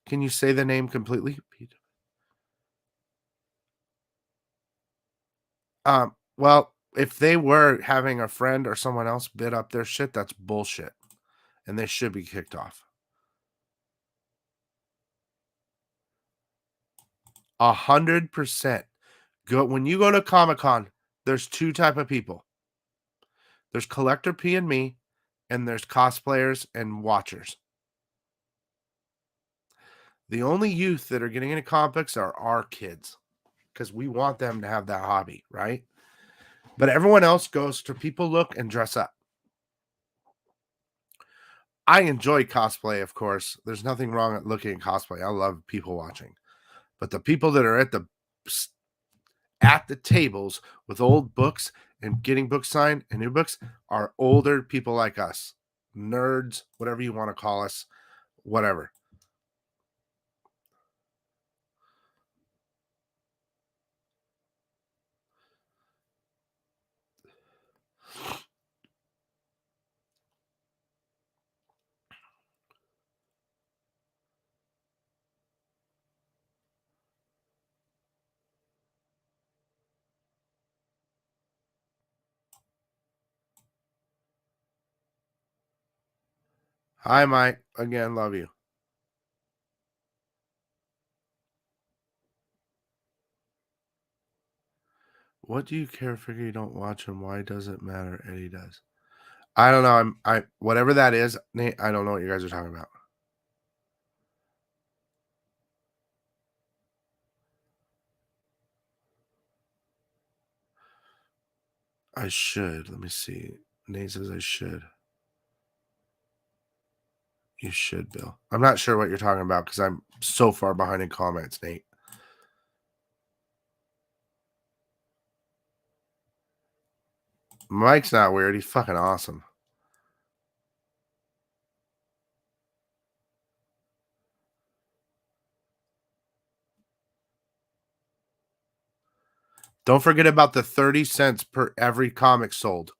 Can you say the name completely? Well, if they were having a friend or someone else bid up their shit, that's bullshit. And they should be kicked off. 100%. When you go to Comic-Con, there's two type of people. There's Collector P and me, and there's cosplayers and watchers. The only youth that are getting into comics are our kids because we want them to have that hobby, right? But everyone else goes to people look and dress up. I enjoy cosplay, of course. There's nothing wrong at looking at cosplay. I love people watching. But the people that are at the tables with old books and getting books signed and new books are older people like us. Nerds, whatever you want to call us, whatever. Hi, Mike. Again, love you. What do you care? Figure you don't watch him. Why does it matter? Eddie does. I don't know. I whatever that is, Nate. I don't know what you guys are talking about. I should. Let me see. Nate says I should. You should, Bill. I'm not sure what you're talking about because I'm so far behind in comments, Nate. Mike's not weird. He's fucking awesome. Don't forget about the 30 cents per every comic sold.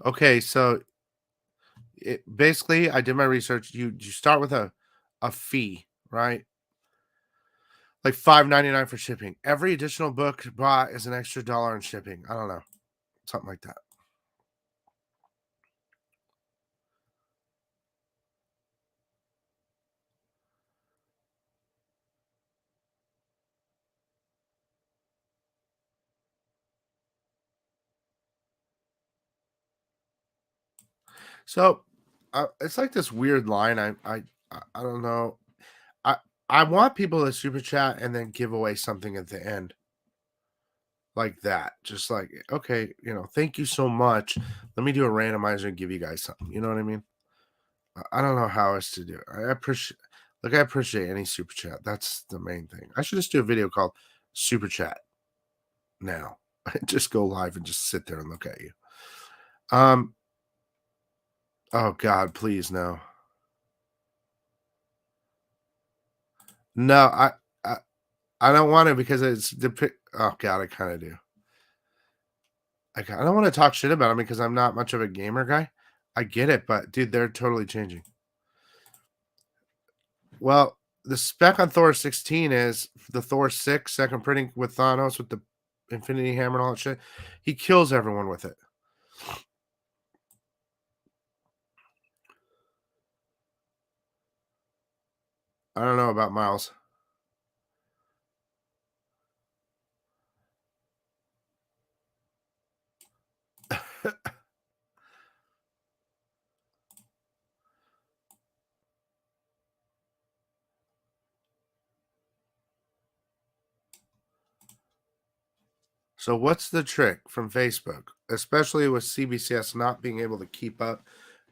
Okay, so basically, I did my research. You start with a fee, right? Like $5.99 for shipping. Every additional book bought is an extra dollar in shipping. I don't know, something like that. So it's like this weird line. I don't know. I I want people to super chat and then give away something at the end like that. Just like, okay, thank you so much. Let me do a randomizer and give you guys something. You know what I mean? I don't know how else to do it. I appreciate any super chat. That's the main thing. I should just do a video called Super Chat now. Just go live and just sit there and look at you. Oh God, please no. No, I I don't want to because oh God, I kind of do. I don't want to talk shit about them because I'm not much of a gamer guy. I get it, but dude, they're totally changing. Well, the spec on Thor 16 is the Thor 6 second printing with Thanos with the Infinity Hammer and all that shit. He kills everyone with it. I don't know about Miles. So what's the trick from Facebook, especially with CBCS not being able to keep up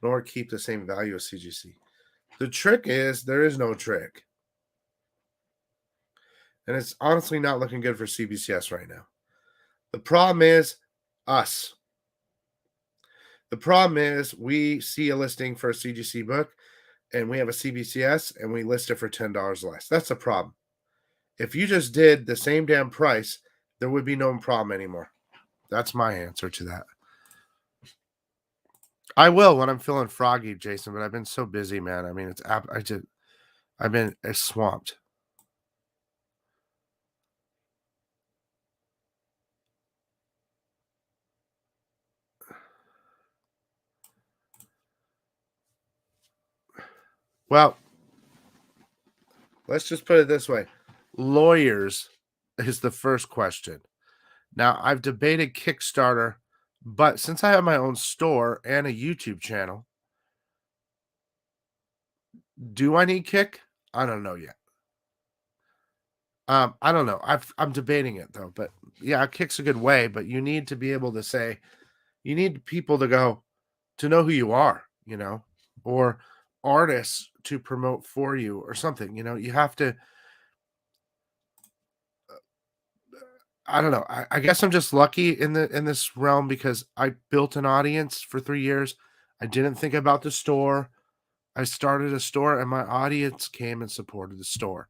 nor keep the same value as CGC? The trick is there is no trick. And it's honestly not looking good for CBCS right now. The problem is us. The problem is we see a listing for a CGC book and we have a CBCS and we list it for $10 less. That's the problem. If you just did the same damn price, there would be no problem anymore. That's my answer to that. I will when I'm feeling froggy, Jason, but I've been so busy, man. I mean, I've been swamped. Well, let's just put it this way. Lawyers is the first question. Now, I've debated Kickstarter, but since I have my own store and a YouTube channel, do I need Kick? I don't know yet. I don't know. I'm debating it though, but yeah, Kick's a good way, but you need to be able to say, you need people to know who you are, or artists to promote for you or something. You have to. I don't know. I guess I'm just lucky in this realm because I built an audience for 3 years. I didn't think about the store. I started a store, and my audience came and supported the store.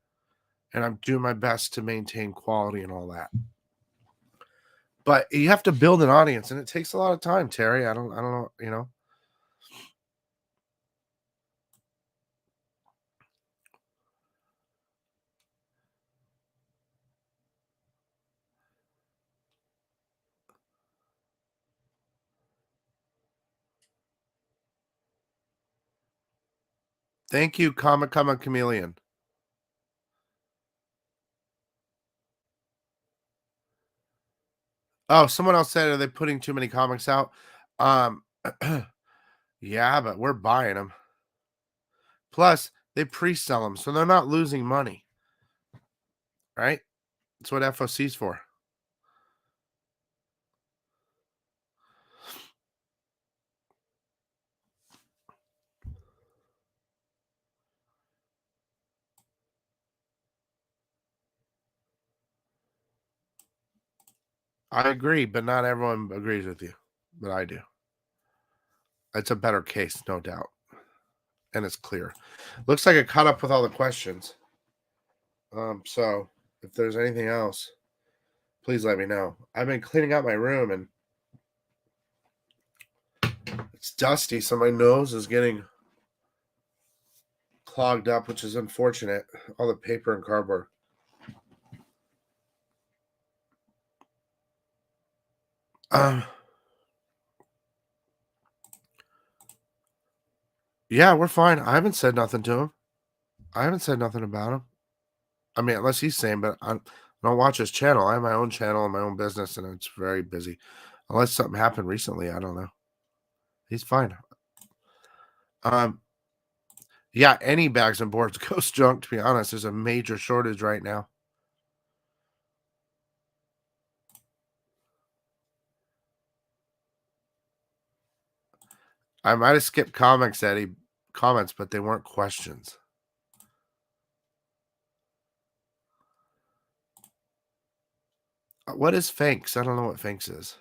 And I'm doing my best to maintain quality and all that. But you have to build an audience, and it takes a lot of time, Terry. I don't know. Thank you, Comma Chameleon. Oh, someone else said, are they putting too many comics out? Um, yeah, but we're buying them. Plus, they pre-sell them, so they're not losing money, right? That's what FOC's for. I agree, but not everyone agrees with you. But I do. It's a better case, no doubt. And it's clear. Looks like I caught up with all the questions. So if there's anything else, please let me know. I've been cleaning out my room and it's dusty, so my nose is getting clogged up, which is unfortunate. All the paper and cardboard. Yeah, we're fine. I haven't said nothing to him. I haven't said nothing about him. I mean, unless he's saying, but I don't watch his channel. I have my own channel and my own business, and it's very busy. Unless something happened recently, I don't know. He's fine. Um, yeah, any bags and boards goes junk. To be honest, there's a major shortage right now. I might have skipped comments, but they weren't questions. What is Fanks? I don't know what Fanks is.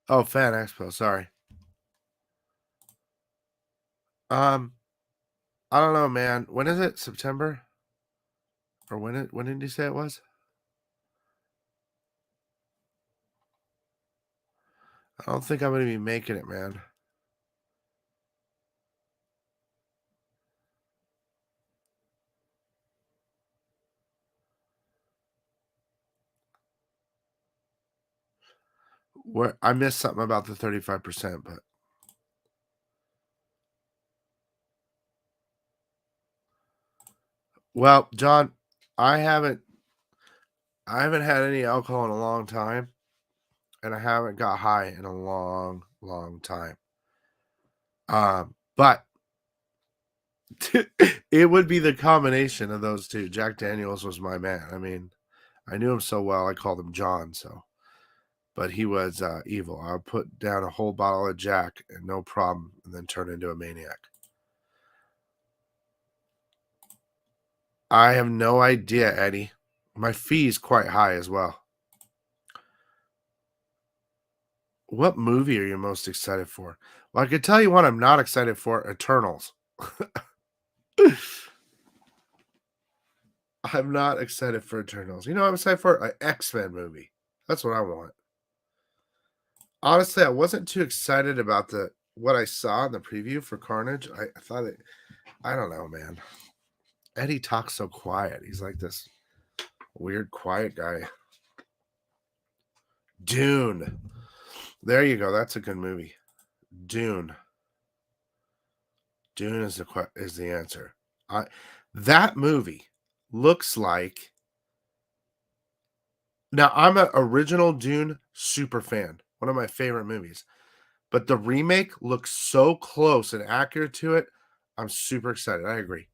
Oh, Fan Expo. Sorry. Um, I don't know, man. When is it? September? Or when did you say it was? I don't think I'm gonna be making it, man. Where I missed something about the 35%, but well, John, I haven't I haven't had any alcohol in a long time, and I haven't got high in a long, long time. But it would be the combination of those two. Jack Daniels was my man. I mean, I knew him so well, I called him John, so but he was evil. I would put down a whole bottle of Jack and no problem, and then turn into a maniac. I have no idea, Eddie. My fee is quite high as well. What movie are you most excited for? Well, I could tell you one I'm not excited for, Eternals. I'm not excited for Eternals. You know what I'm excited for? An X-Men movie. That's what I want. Honestly, I wasn't too excited about what I saw in the preview for Carnage. I thought it. I don't know, man. Eddie talks so quiet. He's like this weird, quiet guy. Dune. There you go. That's a good movie. Dune. Dune is the answer. That movie looks like. Now, I'm an original Dune super fan. One of my favorite movies. But the remake looks so close and accurate to it. I'm super excited. I agree.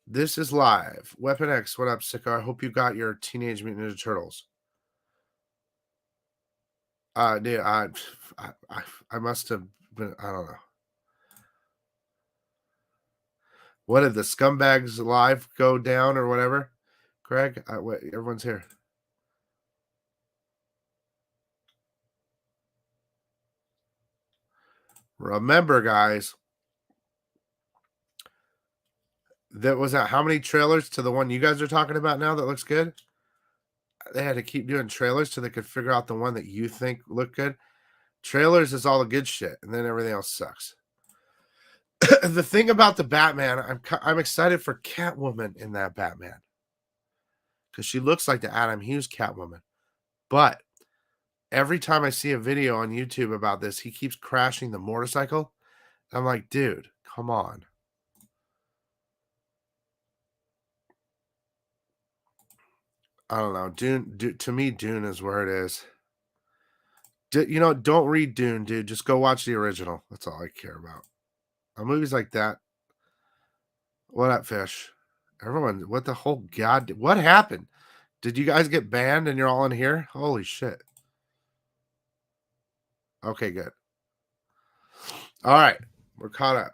This is live. Weapon X, what up, Sicko? I hope you got your Teenage Mutant Ninja Turtles. Dude, I must have been. I don't know. What did the scumbags live go down or whatever? Craig, wait, everyone's here. Remember, guys, that was how many trailers to the one you guys are talking about now that looks good? They had to keep doing trailers so they could figure out the one that you think looked good. Trailers is all the good shit, and then everything else sucks. The thing about the Batman, I'm excited for Catwoman in that Batman because she looks like the Adam Hughes Catwoman. But every time I see a video on YouTube about this, he keeps crashing the motorcycle. I'm like, dude, come on. I don't know. Dune to me, Dune is where it is. Don't read Dune, dude. Just go watch the original. That's all I care about. On movies like that. What up, fish? Everyone, what the whole god? What happened? Did you guys get banned and you're all in here? Holy shit. Okay, good. All right. We're caught up.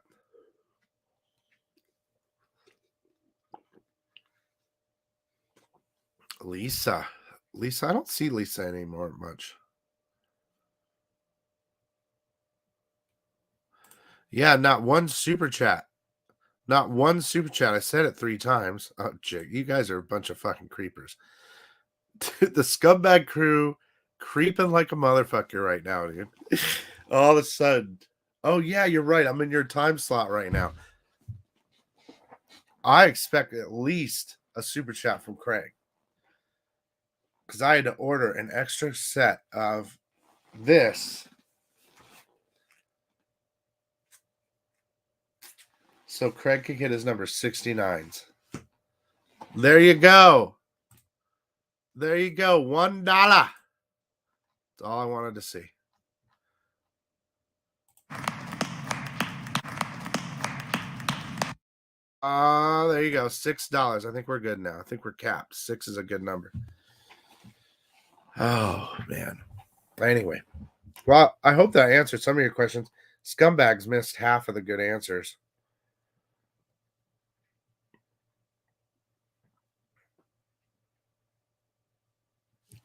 Lisa. I don't see Lisa anymore much. Yeah, not one super chat. Not one super chat. I said it 3 times. Oh, Jig, you guys are a bunch of fucking creepers. Dude, the scumbag crew creeping like a motherfucker right now, dude. All of a sudden. Oh, yeah, you're right. I'm in your time slot right now. I expect at least a super chat from Craig. Because I had to order an extra set of this. So Craig could get his number 69s. There you go. There you go. $1. That's all I wanted to see. There you go. $6. I think we're good now. I think we're capped. 6 is a good number. Oh, man. Anyway. Well, I hope that answered some of your questions. Scumbags missed half of the good answers.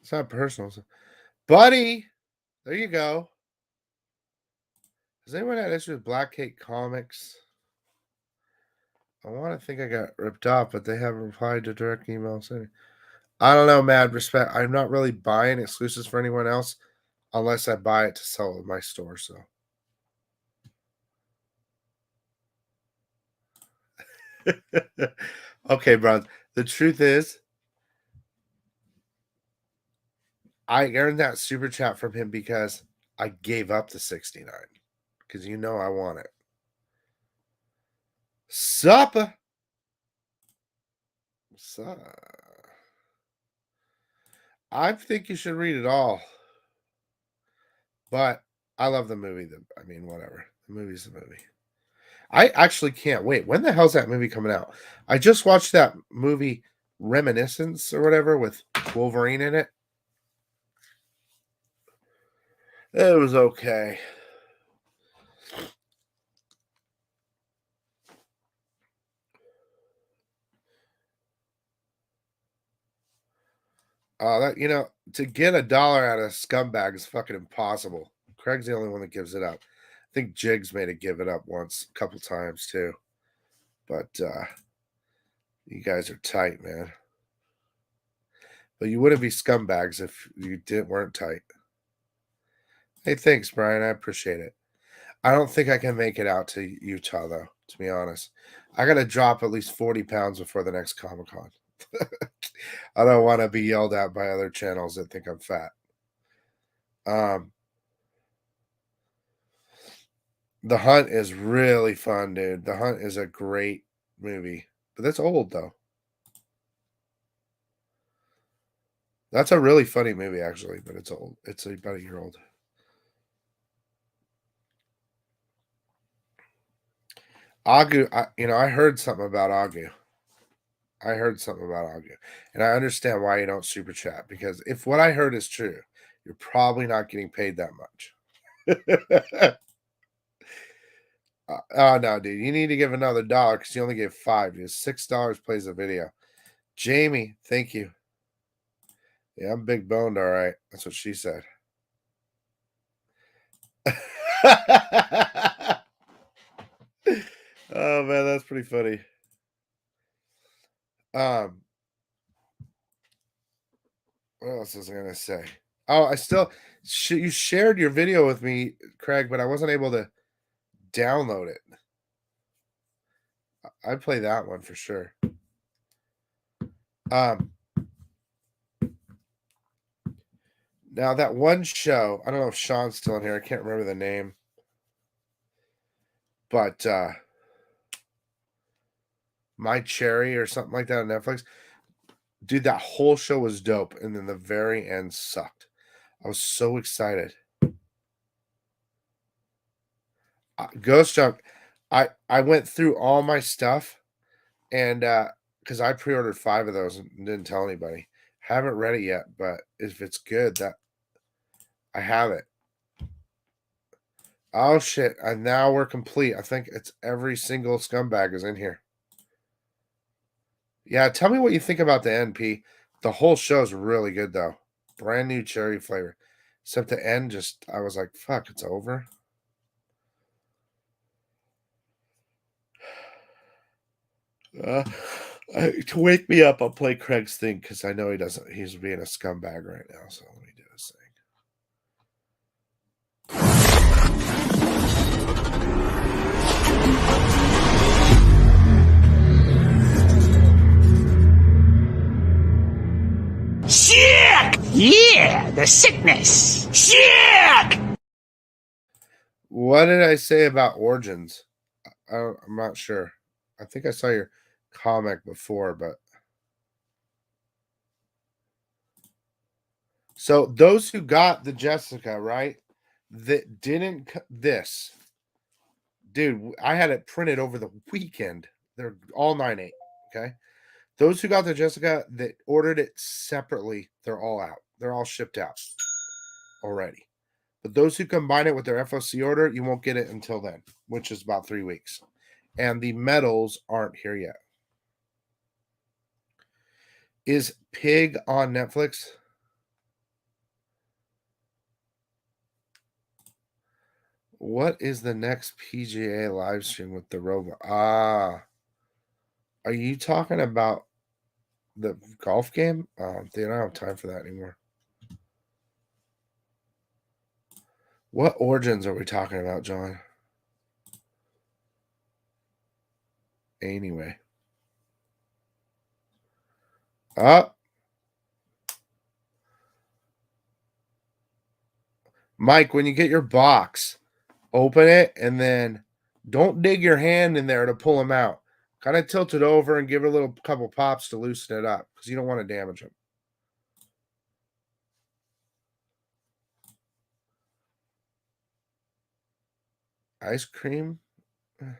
It's not personal. Buddy, there you go. Has anyone had issues with Black Cake Comics? I want to think I got ripped off, but they haven't replied to direct emails. I don't know, mad respect. I'm not really buying exclusives for anyone else unless I buy it to sell at my store. So, okay, bro. The truth is, I earned that super chat from him because I gave up the 69 because I want it. Sup? I think you should read it all. But I love the movie. Whatever. The movie's the movie. I actually can't wait. When the hell's that movie coming out? I just watched that movie Reminiscence or whatever with Wolverine in it. It was okay. To get $1 out of scumbag is fucking impossible. Craig's the only one that gives it up. I think Jigs made it give it up once, a couple times too. But you guys are tight, man. But you wouldn't be scumbags if you weren't tight. Hey, thanks, Brian. I appreciate it. I don't think I can make it out to Utah, though, to be honest. I got to drop at least 40 pounds before the next Comic Con. I don't want to be yelled at by other channels that think I'm fat. The Hunt is really fun, dude. The Hunt is a great movie, but that's old, though. That's a really funny movie, actually, but it's old. It's about a year old. Agu, I heard something about Agu. And I understand why you don't super chat, because if what I heard is true, you're probably not getting paid that much. Oh no, dude, you need to give another $1 because you only gave 5. Because $6 plays a video. Jamie, thank you. Yeah, I'm big boned, all right. That's what she said. Oh man, that's pretty funny. What else was I gonna say? Oh, I still you shared your video with me, Craig, but I wasn't able to download it. I'd play that one for sure. Now that one show, I don't know if Sean's still in here. I can't remember the name, but My Cherry or something like that on Netflix. Dude, that whole show was dope, and then the very end sucked. I was so excited. Ghost Junk, I went through all my stuff, and because I pre-ordered 5 of those and didn't tell anybody. Haven't read it yet, but if it's good, that I have it. Oh shit! And now we're complete. I think it's every single scumbag is in here. Yeah, tell me what you think about the NP. The whole show's really good though. Brand new cherry flavor. Except the end, just I was like, fuck, it's over. To wake me up, I'll play Craig's thing because I know he doesn't. He's being a scumbag right now. So let me do his thing.
Sick! Yeah, the sickness. Sick!
What did I say about Origins? I'm not sure. I think I saw your comic before, but so those who got the Jessica, right? That didn't this. Dude, I had it printed over the weekend. They're all 9.8. Okay. Those who got the Jessica that ordered it separately, they're all out. They're all shipped out already. But those who combine it with their FOC order, you won't get it until then, which is about 3 weeks. And the medals aren't here yet. Is Pig on Netflix? What is the next PGA live stream with the robot? Are you talking about the golf game? They don't have time for that anymore. What Origins are we talking about, John? Anyway. Mike, when you get your box, open it and then don't dig your hand in there to pull them out. Kind of tilt it over and give it a little couple pops to loosen it up because you don't want to damage them. Ice cream? I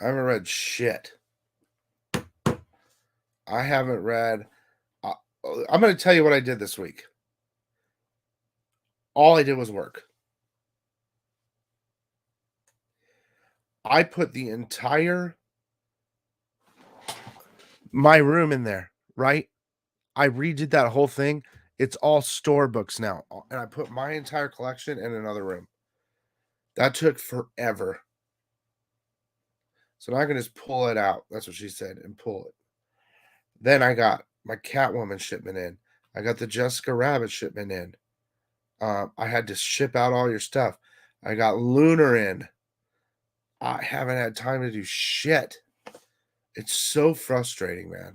haven't read shit. I haven't read. I'm going to tell you what I did this week. All I did was work. I put the entire my room in there, right? I redid that whole thing. It's all store books now. And I put my entire collection in another room. That took forever. So now I can just pull it out. That's what she said, and pull it. Then I got my Catwoman shipment in. I got the Jessica Rabbit shipment in. I had to ship out all your stuff. I got Lunar in. I haven't had time to do shit. It's so frustrating, man.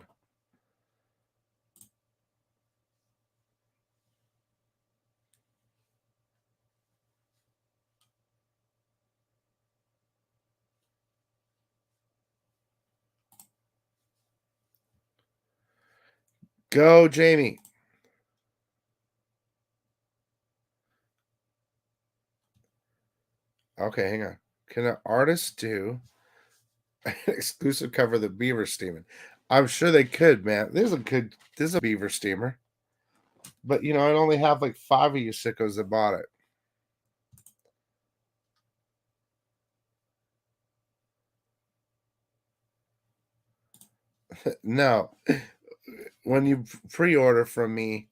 Go, Jamie. Okay, hang on. Can an artist do an exclusive cover of the Beaver Steamer? I'm sure they could, man. There's a Beaver Steamer. But I only have like 5 of you sickos that bought it. No. When you pre-order from me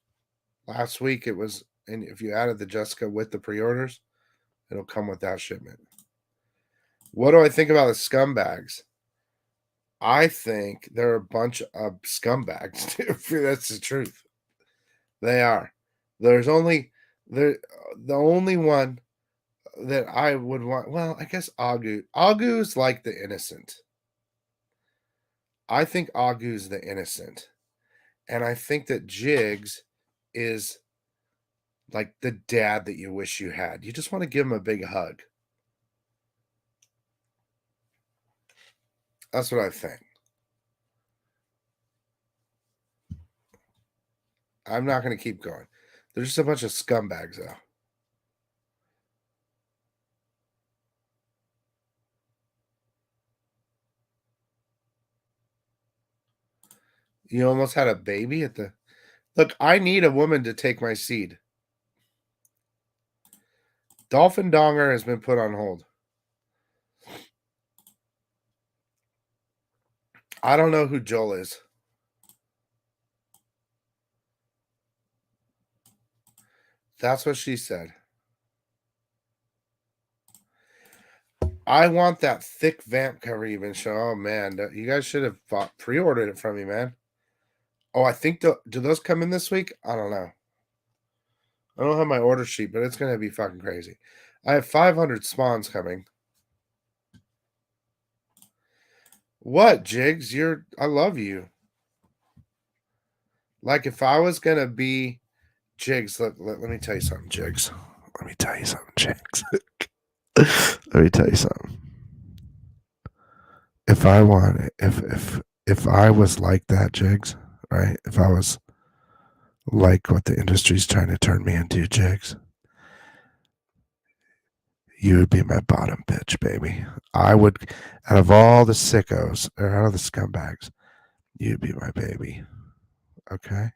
last week, it was, and if you added the Jessica with the pre-orders, it'll come with that shipment. What do I think about the scumbags? I think they're a bunch of scumbags, dude. That's the truth. They are. There's only the only one that I would want. Well, I guess Agu. Agu's like the innocent. I think Agu's the innocent. And I think that Jigs is like the dad that you wish you had. You just want to give him a big hug. That's what I think. I'm not going to keep going. There's just a bunch of scumbags, though. You almost had a baby at the. Look, I need a woman to take my seed. Dolphin Donger has been put on hold. I don't know who Joel is. That's what she said. I want that thick vamp cover you've been showing. Oh, man. You guys should have pre-ordered it from me, man. Oh, I think do those come in this week? I don't know. I don't have my order sheet, but it's going to be fucking crazy. I have 500 spawns coming. What, Jigs? I love you. Like, if I was going to be Jigs, let me tell you something, Jigs. Let me tell you something, Jigs. Let me tell you something. If I was like that, Jigs, right? If I was like what the industry's trying to turn me into, Jigs, you would be my bottom bitch, baby. I would, out of all the sickos, or out of the scumbags, you'd be my baby. Okay?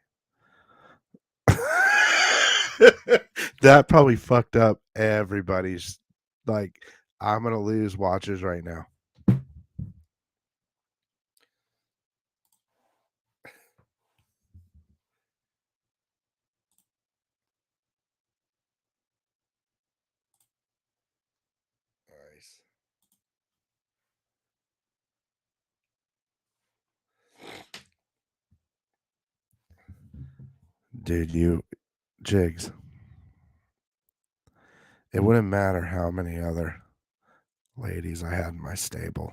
That probably fucked up everybody's, like, I'm going to lose watchers right now. Nice. Dude, Jigs, it wouldn't matter how many other ladies I had in my stable.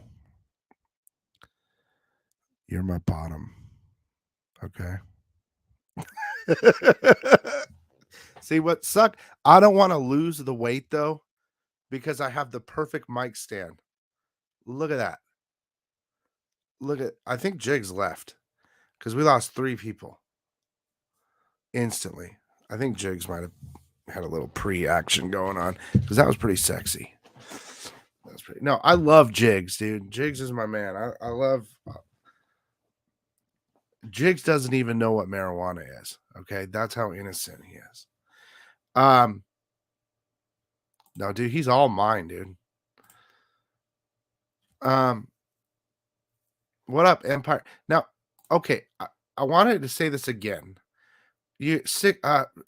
You're my bottom. Okay? See what sucked? I don't want to lose the weight though, because I have the perfect mic stand. Look at that. I think Jigs left because we lost 3 people instantly. I think Jigs might have had a little pre-action going on because that was pretty sexy. That's pretty. No, I love Jigs, dude. Jigs is my man. I love. Jigs doesn't even know what marijuana is. Okay, that's how innocent he is. No, dude, he's all mine, dude. What up, Empire? Now, okay, I wanted to say this again. You sick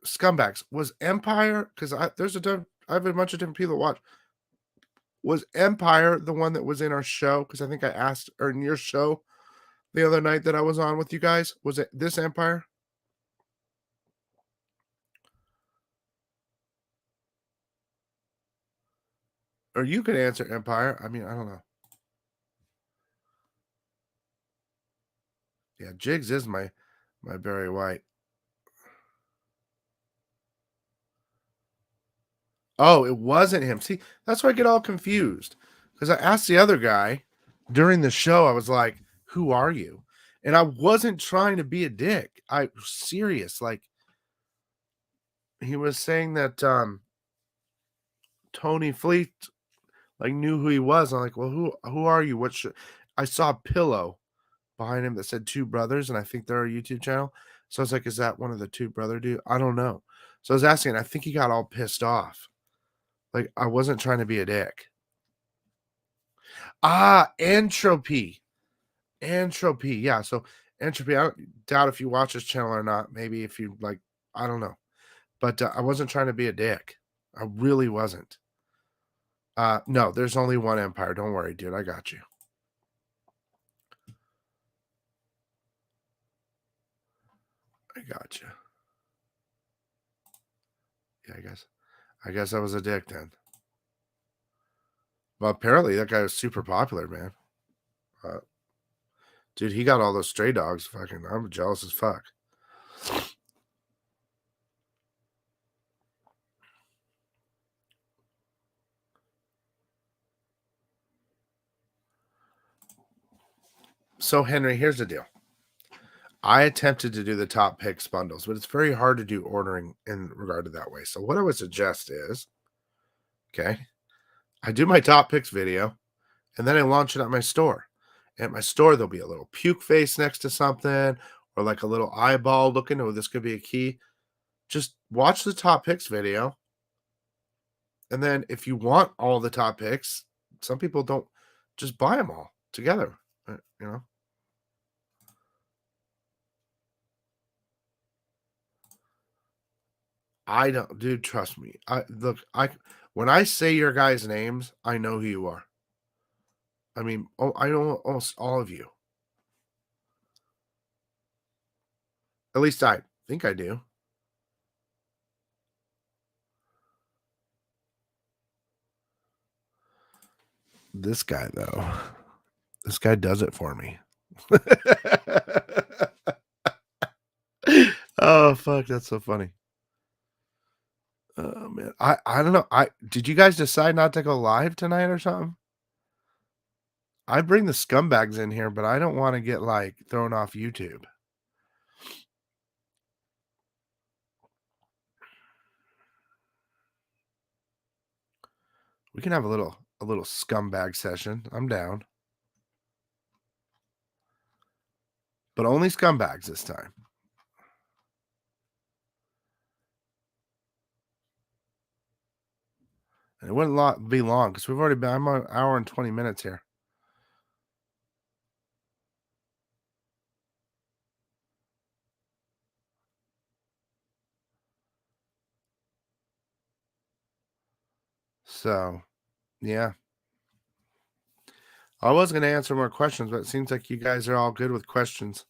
scumbags. Was Empire, because I have a bunch of different people that watch. Was Empire the one that was in our show? Because I think I asked, or in your show, the other night that I was on with you guys? Was it this Empire? Or you could answer Empire. I mean, I don't know. Yeah, Jigs is my Barry White. Oh, it wasn't him. See, that's why I get all confused. Because I asked the other guy during the show, I was like, who are you? And I wasn't trying to be a dick. I was serious. Like, he was saying that Tony Fleet like knew who he was. I'm like, well, who are you? What should I saw a pillow behind him that said Two Brothers, and I think they're a YouTube channel. So I was like, is that one of the Two Brother dude? I don't know. So I was asking, and I think he got all pissed off. Like, I wasn't trying to be a dick. Ah, Entropy. Entropy. Yeah, so Entropy, I don't doubt if you watch this channel or not. Maybe if you like, I don't know. But I wasn't trying to be a dick. I really wasn't. No, there's only one Empire. Don't worry, dude. I got you. I got you. Yeah, I guess I was a dick then. Well, apparently that guy was super popular, man. Dude, he got all those stray dogs. Fucking, I'm jealous as fuck. So, Henry, here's the deal. I attempted to do the top picks bundles, but it's very hard to do ordering in regard to that way. So, what I would suggest is, okay, I do my top picks video, and then I launch it at my store. At my store, there'll be a little puke face next to something, or like a little eyeball looking. Oh, this could be a key. Just watch the top picks video. And then if you want all the top picks, some people don't just buy them all together, you know? I don't, dude, trust me. When I say your guys' names, I know who you are. I mean, I know almost all of you. At least I think I do. This guy, though, this guy does it for me. Oh, fuck. That's so funny. Oh, man. I don't know. Did you guys decide not to go live tonight or something? I bring the scumbags in here, but I don't want to get like thrown off YouTube. We can have a little scumbag session. I'm down. But only scumbags this time. And it wouldn't be long because we've already been, I'm on an hour and 20 minutes here. So, yeah. I was going to answer more questions, but it seems like you guys are all good with questions.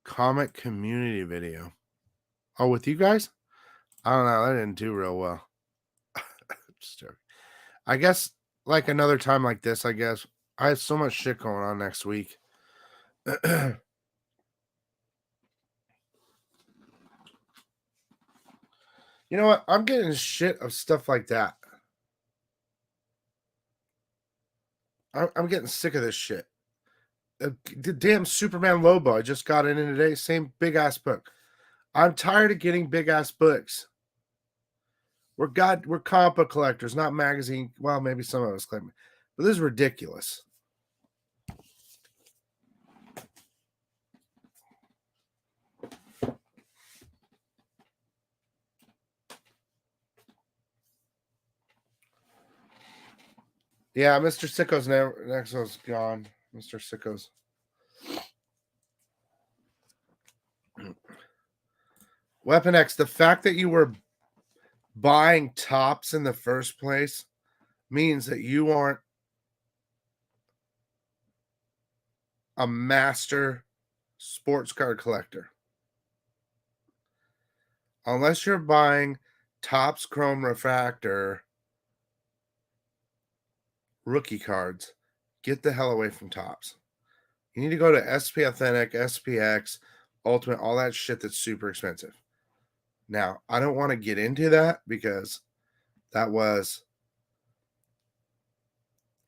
Comic community video. Oh, with you guys? I don't know. That didn't do real well. Just joking. I guess like another time like this, I guess I have so much shit going on next week. You know what? I'm getting shit of stuff like that. I'm getting sick of this shit. The damn Superman Lobo. I just got it in today. Same big ass book. I'm tired of getting big ass books. We're comic book collectors, not magazine. Well, maybe some of us claim it, but this is ridiculous. Yeah, Mr. Sicko's next one's gone. Mr. Sicko's. Weapon X, the fact that you were buying tops in the first place means that you aren't a master sports card collector. Unless you're buying Topps Chrome Refractor rookie cards, get the hell away from Topps. You need to go to SP Authentic, SPX, Ultimate, all that shit that's super expensive. Now, I don't want to get into that because that was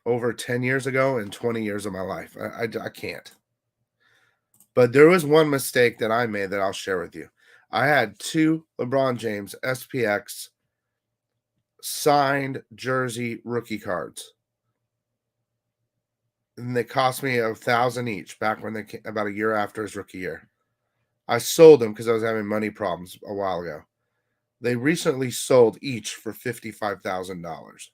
over 10 years ago and 20 years of my life. I can't. But there was one mistake that I made that I'll share with you. I had 2 LeBron James SPX signed jersey rookie cards. And they cost me $1,000 each back when they came, about a year after his rookie year. I sold them because I was having money problems a while ago. They recently sold each for $55,000.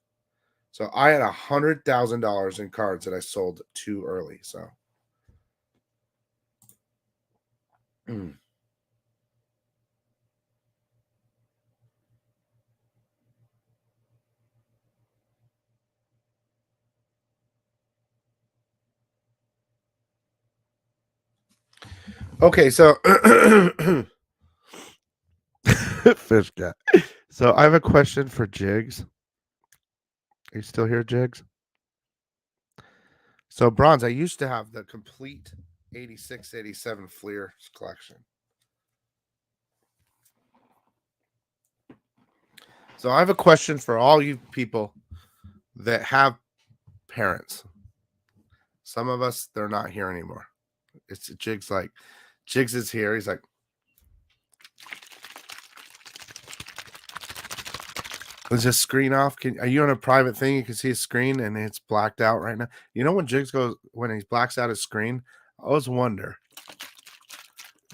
So I had $100,000 in cards that I sold too early. So, okay, so fish cat. So I have a question for Jigs. Are you still here, Jigs? So Bronze, I used to have the complete 86, 87 Fleer collection. So I have a question for all you people that have parents. Some of us, they're not here anymore. It's Jigs like, Jigs is here. He's like, is this screen off? Are you on a private thing? You can see his screen and it's blacked out right now. You know when Jigs goes, when he blacks out his screen, I always wonder.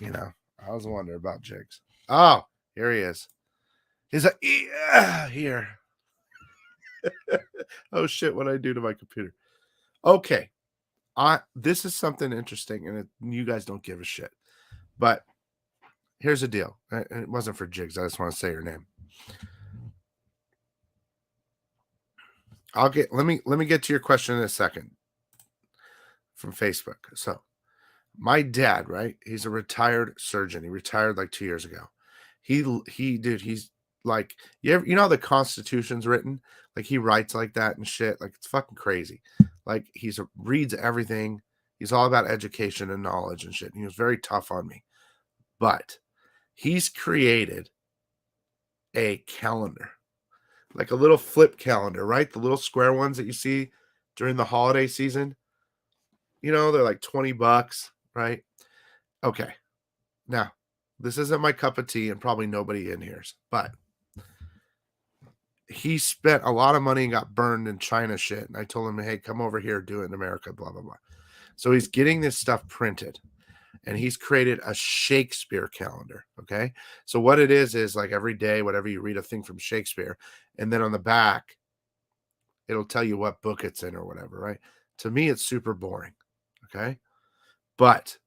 I always wonder about Jigs. Oh, here he is. He's like, yeah, here. Oh shit, what did I do to my computer? Okay. This is something interesting, and you guys don't give a shit. But here's the deal. It wasn't for Jigs. I just want to say her name. Let me get to your question in a second from Facebook. So my dad, right? He's a retired surgeon. He retired like 2 years ago. He's like, you know how the Constitution's written? Like he writes like that and shit. Like it's fucking crazy. Like reads everything. He's all about education and knowledge and shit. And he was very tough on me. But he's created a calendar, like a little flip calendar, right? The little square ones that you see during the holiday season. They're like $20, right? Okay. Now, this isn't my cup of tea and probably nobody in here's, but he spent a lot of money and got burned in China shit. And I told him, hey, come over here, do it in America, blah, blah, blah. So he's getting this stuff printed and he's created a Shakespeare calendar. Okay. So what it is like every day, whatever you read a thing from Shakespeare, and then on the back, it'll tell you what book it's in or whatever, right? To me, it's super boring. Okay. But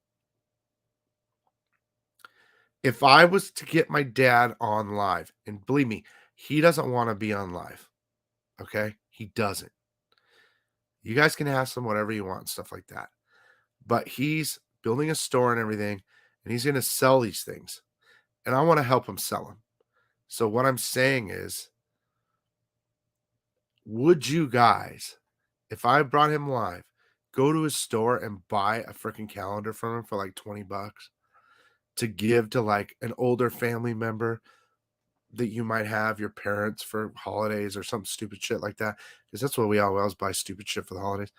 if I was to get my dad on live, and believe me, he doesn't want to be on live. Okay. He doesn't. You guys can ask him whatever you want and stuff like that. But he's building a store and everything, and he's going to sell these things. And I want to help him sell them. So what I'm saying is, would you guys, if I brought him live, go to his store and buy a freaking calendar from him for like $20 to give to like an older family member that you might have, your parents, for holidays or some stupid shit like that? Because that's what we always buy, stupid shit for the holidays.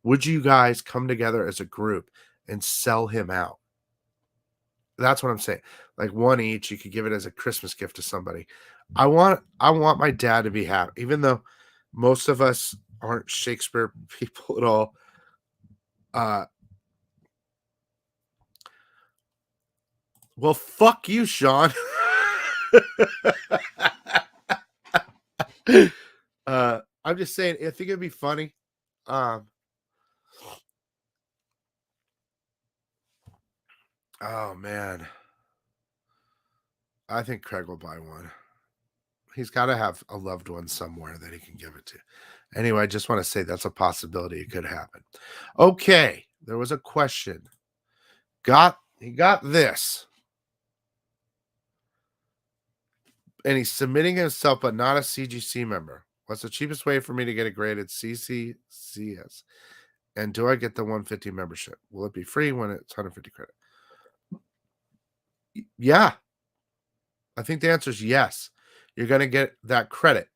Would you guys come together as a group and sell him out? That's what I'm saying. Like one each, you could give it as a Christmas gift to somebody. I want my dad to be happy, even though most of us aren't Shakespeare people at all. Well, fuck you, Sean. I'm just saying, I think it'd be funny Oh man, I think Craig will buy one. He's got to have a loved one somewhere that he can give it to. Anyway, I just want to say that's a possibility. It could happen. Okay, there was a question. He got this, and he's submitting himself, but not a CGC member. What's the cheapest way for me to get a graded CCCS? And do I get the 150 membership? Will it be free when it's 150 credit? Yeah, I think the answer is yes. You're going to get that credit.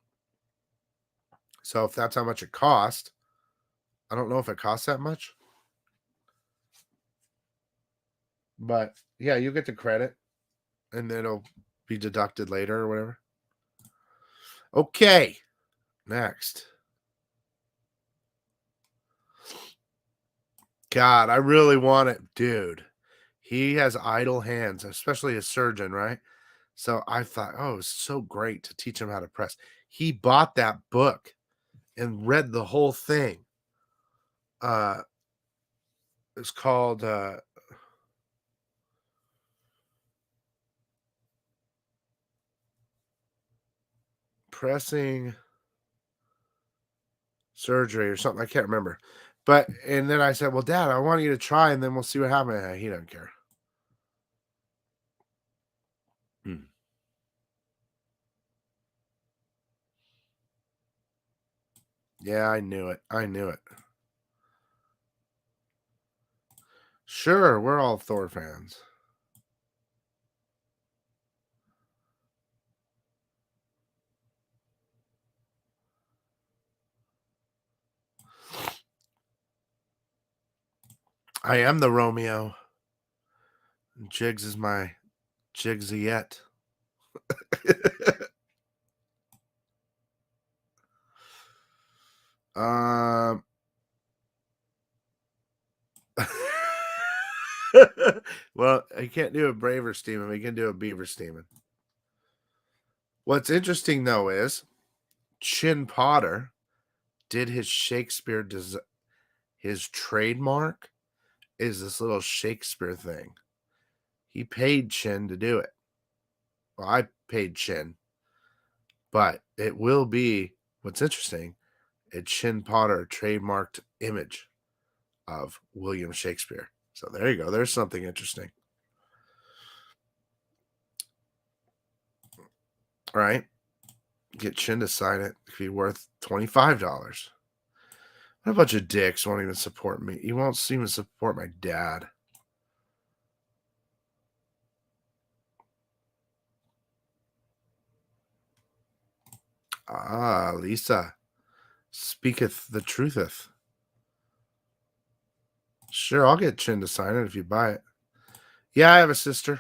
So if that's how much it cost, I don't know if it costs that much. But yeah, you get the credit and it'll be deducted later or whatever. Okay, next. God, I really want it. Dude, he has idle hands, especially a surgeon, right? So I thought, oh, it's so great to teach him how to press. He bought that book and read the whole thing. It's called Pressing Surgery or something. I can't remember. And then I said, well, Dad, I want you to try and then we'll see what happens. He doesn't care. Yeah, I knew it. I knew it. Sure, we're all Thor fans. I am the Romeo. Jigs is my Jigsiette. um well, I can't do a Braver steaming. We can do a Beaver steaming. What's interesting though is Chin Potter did his Shakespeare his trademark is this little Shakespeare thing. He paid Chin to do it. Well, I paid Chin, but it will be what's interesting. A Chin Potter trademarked image of William Shakespeare. So there you go. There's something interesting. All right. Get Chin to sign it. It could be worth $25. What a bunch of dicks won't even support me. He won't even support my dad. Ah, Lisa speaketh the trutheth. Sure, I'll get Chin to sign it if you buy it. Yeah, I have a sister.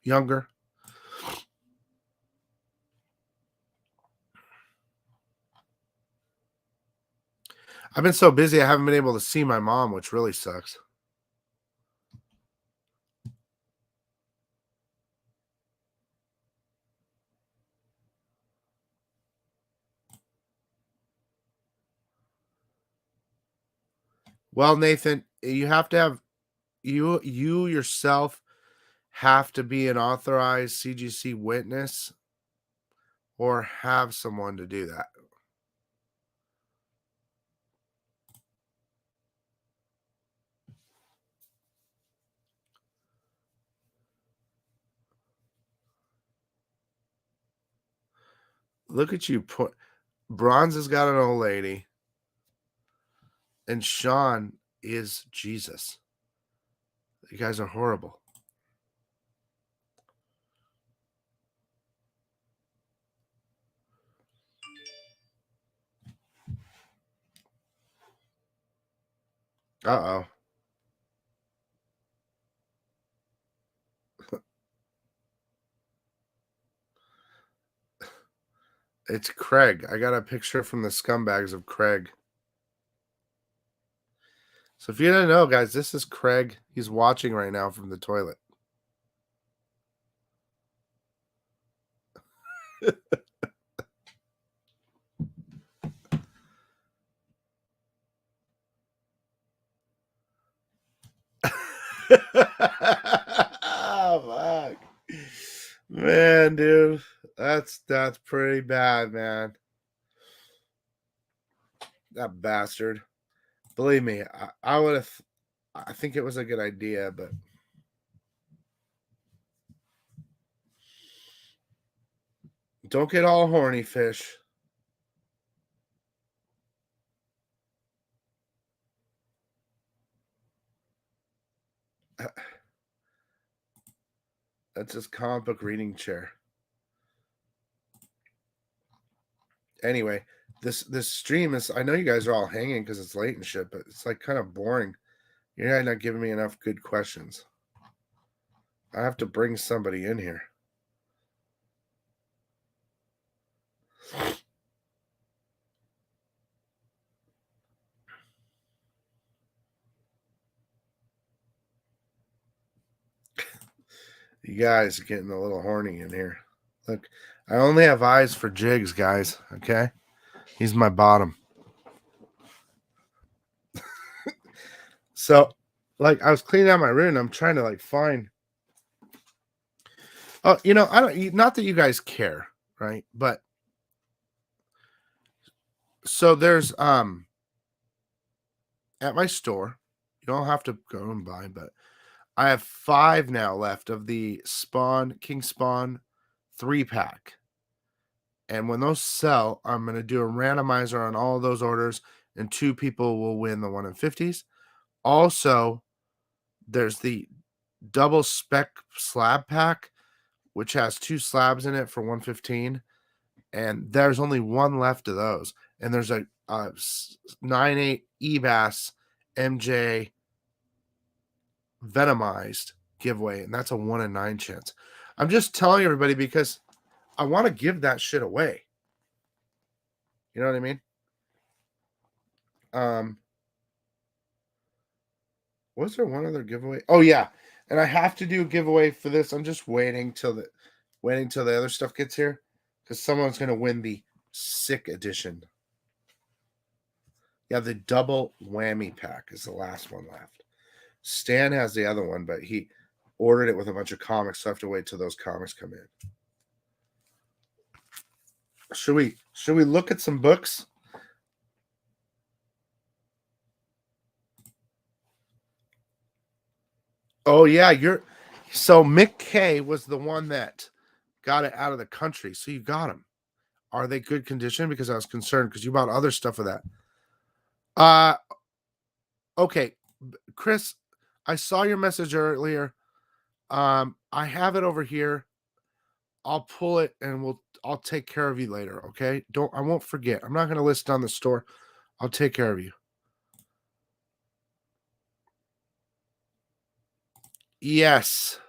Younger. I've been so busy I haven't been able to see my mom, which really sucks. Well, Nathan, you have to have you yourself have to be an authorized CGC witness or have someone to do that. Look at you. Bronze has got an old lady, and Sean is Jesus. You guys are horrible. Uh-oh. It's Craig. I got a picture from the scumbags of Craig. So if you didn't know, guys, this is Craig. He's watching right now from the toilet. Oh, fuck. Man, dude. That's pretty bad, man. That bastard. Believe me, I would have. I think it was a good idea, but don't get all horny, fish. That's his comic book reading chair. Anyway, this stream is. I know you guys are all hanging because it's late and shit, but it's like kind of boring. You're not giving me enough good questions. I have to bring somebody in here. You guys are getting a little horny in here. Look, I only have eyes for Jigs, guys. Okay? He's my bottom. So, like, I was cleaning out my room. I'm trying to, like, find. Oh, I don't. Not that you guys care, right? But so there's at my store. You don't have to go and buy, but I have 5 now left of the King Spawn 3-pack. And when those sell, I'm going to do a randomizer on all of those orders, and 2 people will win the 1 in 50s. Also, there's the double spec slab pack, which has 2 slabs in it for 115, and there's only 1 left of those. And there's a 9.8 EBAS MJ Venomized giveaway, and that's a 1 in 9 chance. I'm just telling everybody because I want to give that shit away. You know what I mean? Was there one other giveaway? Oh yeah, and I have to do a giveaway for this. I'm just waiting till the other stuff gets here, because someone's gonna win the sick edition. Yeah, the double whammy pack is the last one left. Stan has the other one, but he ordered it with a bunch of comics, so I have to wait till those comics come in. Should we look at some books? Oh yeah, so Mick K was the one that got it out of the country. So you got them. Are they good condition? Because I was concerned because you bought other stuff with that. Okay, Chris, I saw your message earlier. I have it over here. I'll pull it and I'll take care of you later. Okay, I won't forget. I'm not going to list it on the store. I'll take care of you. Yes.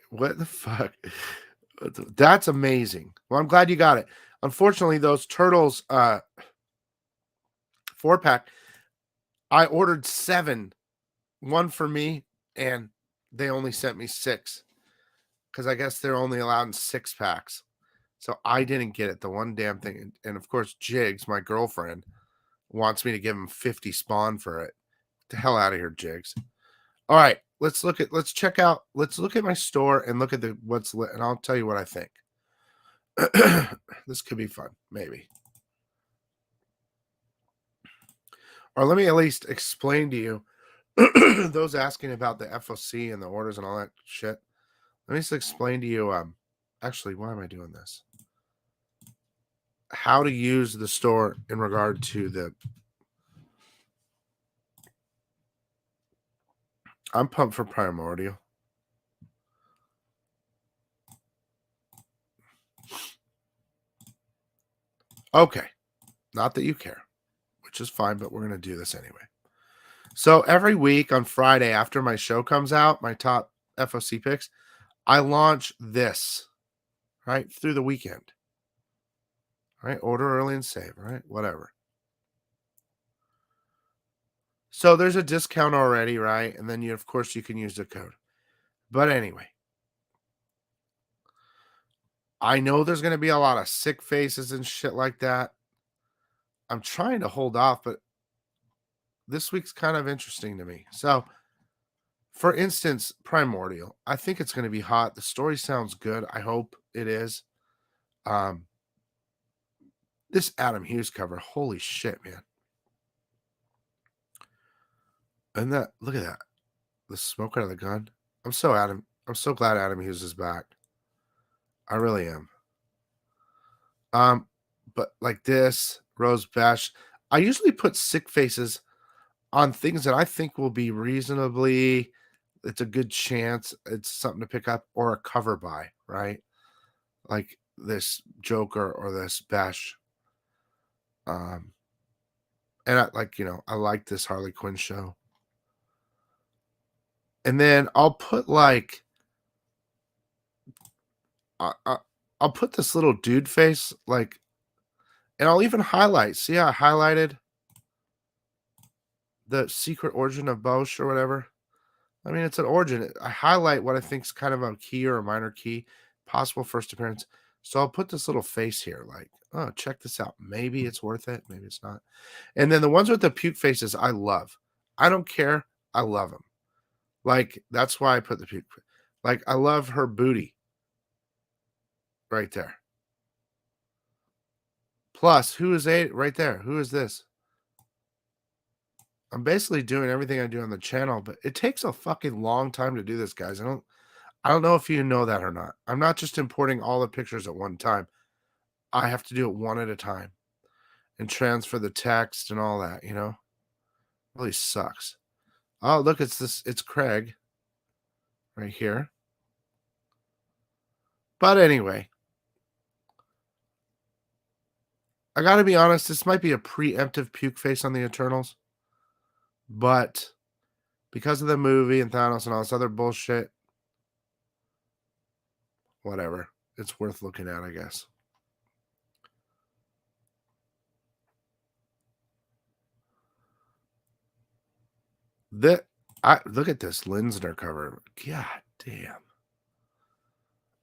What the fuck? That's amazing. Well, I'm glad you got it. Unfortunately, those Turtles 4-pack, I ordered 7, 1 for me, and they only sent me 6 because I guess they're only allowed in 6-packs. So I didn't get it, the one damn thing. And of course, Jigs, my girlfriend, wants me to give him 50 spawn for it. Get the hell out of here, Jigs. All right, let's look at my store and look at what's lit, and I'll tell you what I think. This could be fun, maybe. Or let me at least explain to you, those asking about the FOC and the orders and all that shit. Let me just explain to you, actually, why am I doing this? How to use the store in regard to the... I'm pumped for Primordial. Okay. Not that you care, which is fine, but we're going to do this anyway. So every week on Friday after my show comes out, my top FOC picks, I launch this, right, through the weekend. Right? Order early and save, right? Whatever. So there's a discount already, right? And then of course you can use the code. But anyway, I know there's going to be a lot of sick faces and shit like that. I'm trying to hold off, but this week's kind of interesting to me. So, for instance, Primordial. I think it's going to be hot. The story sounds good. I hope it is. Um, this Adam Hughes cover, holy shit, man. And that, look at that. The smoke out of the gun. I'm so glad Adam Hughes is back. I really am. But like this, Rose Bash, I usually put sick faces on things that I think will be reasonably, it's a good chance, it's something to pick up or a cover buy, right? Like this Joker or this Bash. And I like, I like this Harley Quinn show. And then I'll put like, I'll put this little dude face, like, and I'll even highlight. See how I highlighted the secret origin of Bosch or whatever? I mean, it's an origin. I highlight what I think is kind of a key or a minor key, possible first appearance. So I'll put this little face here, like, oh, check this out. Maybe it's worth it. Maybe it's not. And then the ones with the puke faces, I love. I don't care. I love them. Like, that's why I put the puke. Like, I love her booty right there. Plus, who is right there? Who is this? I'm basically doing everything I do on the channel, but it takes a fucking long time to do this, guys. I don't know if you know that or not. I'm not just importing all the pictures at one time. I have to do it one at a time and transfer the text and all that, really sucks. Oh, look, it's Craig right here. But anyway, I got to be honest, this might be a preemptive puke face on the Eternals, but because of the movie and Thanos and all this other bullshit, whatever, it's worth looking at, I guess. Look at this Linsner cover. God damn.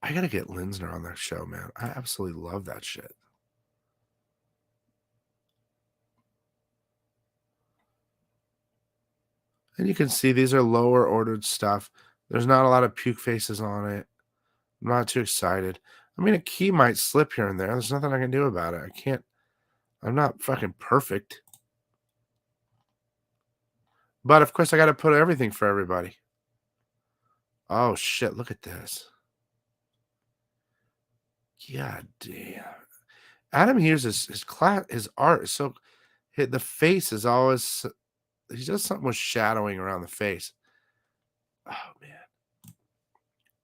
I gotta get Linsner on that show, man. I absolutely love that shit. And you can see these are lower ordered stuff. There's not a lot of puke faces on it. I'm not too excited. I mean, a key might slip here and there. There's nothing I can do about it. I'm not fucking perfect. But of course, I got to put everything for everybody. Oh shit! Look at this. God damn. Adam Hughes his art is so. The face is always. He does something with shadowing around the face. Oh man,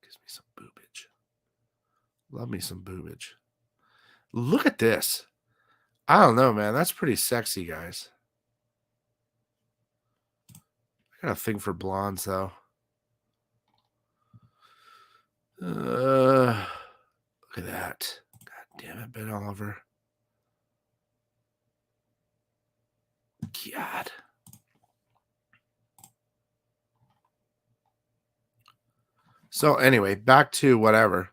gives me some boobage. Love me some boobage. Look at this. I don't know, man. That's pretty sexy, guys. I got a thing for blondes, though. Look at that. God damn it, Ben Oliver. God. So anyway, back to whatever.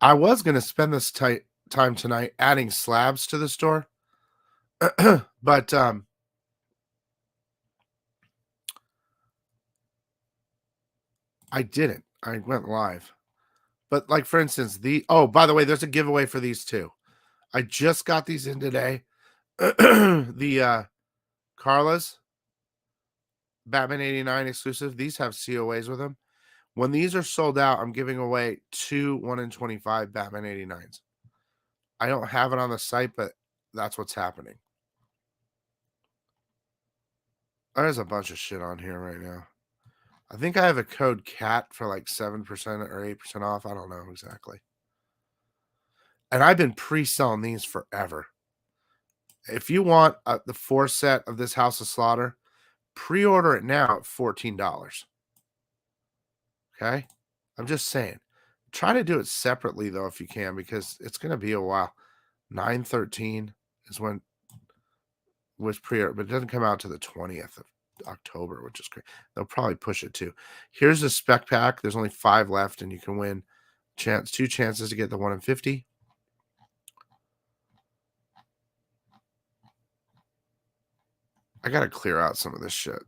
I was going to spend this time tonight adding slabs to the store. But I didn't. I went live. But like, for instance, by the way, there's a giveaway for these too. I just got these in today. The Carla's Batman 89 exclusive. These have COAs with them. When these are sold out, I'm giving away 2 1 in 25 Batman 89s. I don't have it on the site, but that's what's happening. There's a bunch of shit on here right now. I think I have a code CAT for like 7% or 8% off. I don't know exactly. And I've been pre-selling these forever. If you want the 4 set of this House of Slaughter, pre-order it now at $14. Okay? I'm just saying. Try to do it separately, though, if you can, because it's going to be a while. 9/13 is when was pre-order, but it doesn't come out to the 20th of October, which is great. They'll probably push it too. Here's a spec pack. There's only 5 left, and you can win 2 chances to get the 1 in 50. I gotta clear out some of this shit.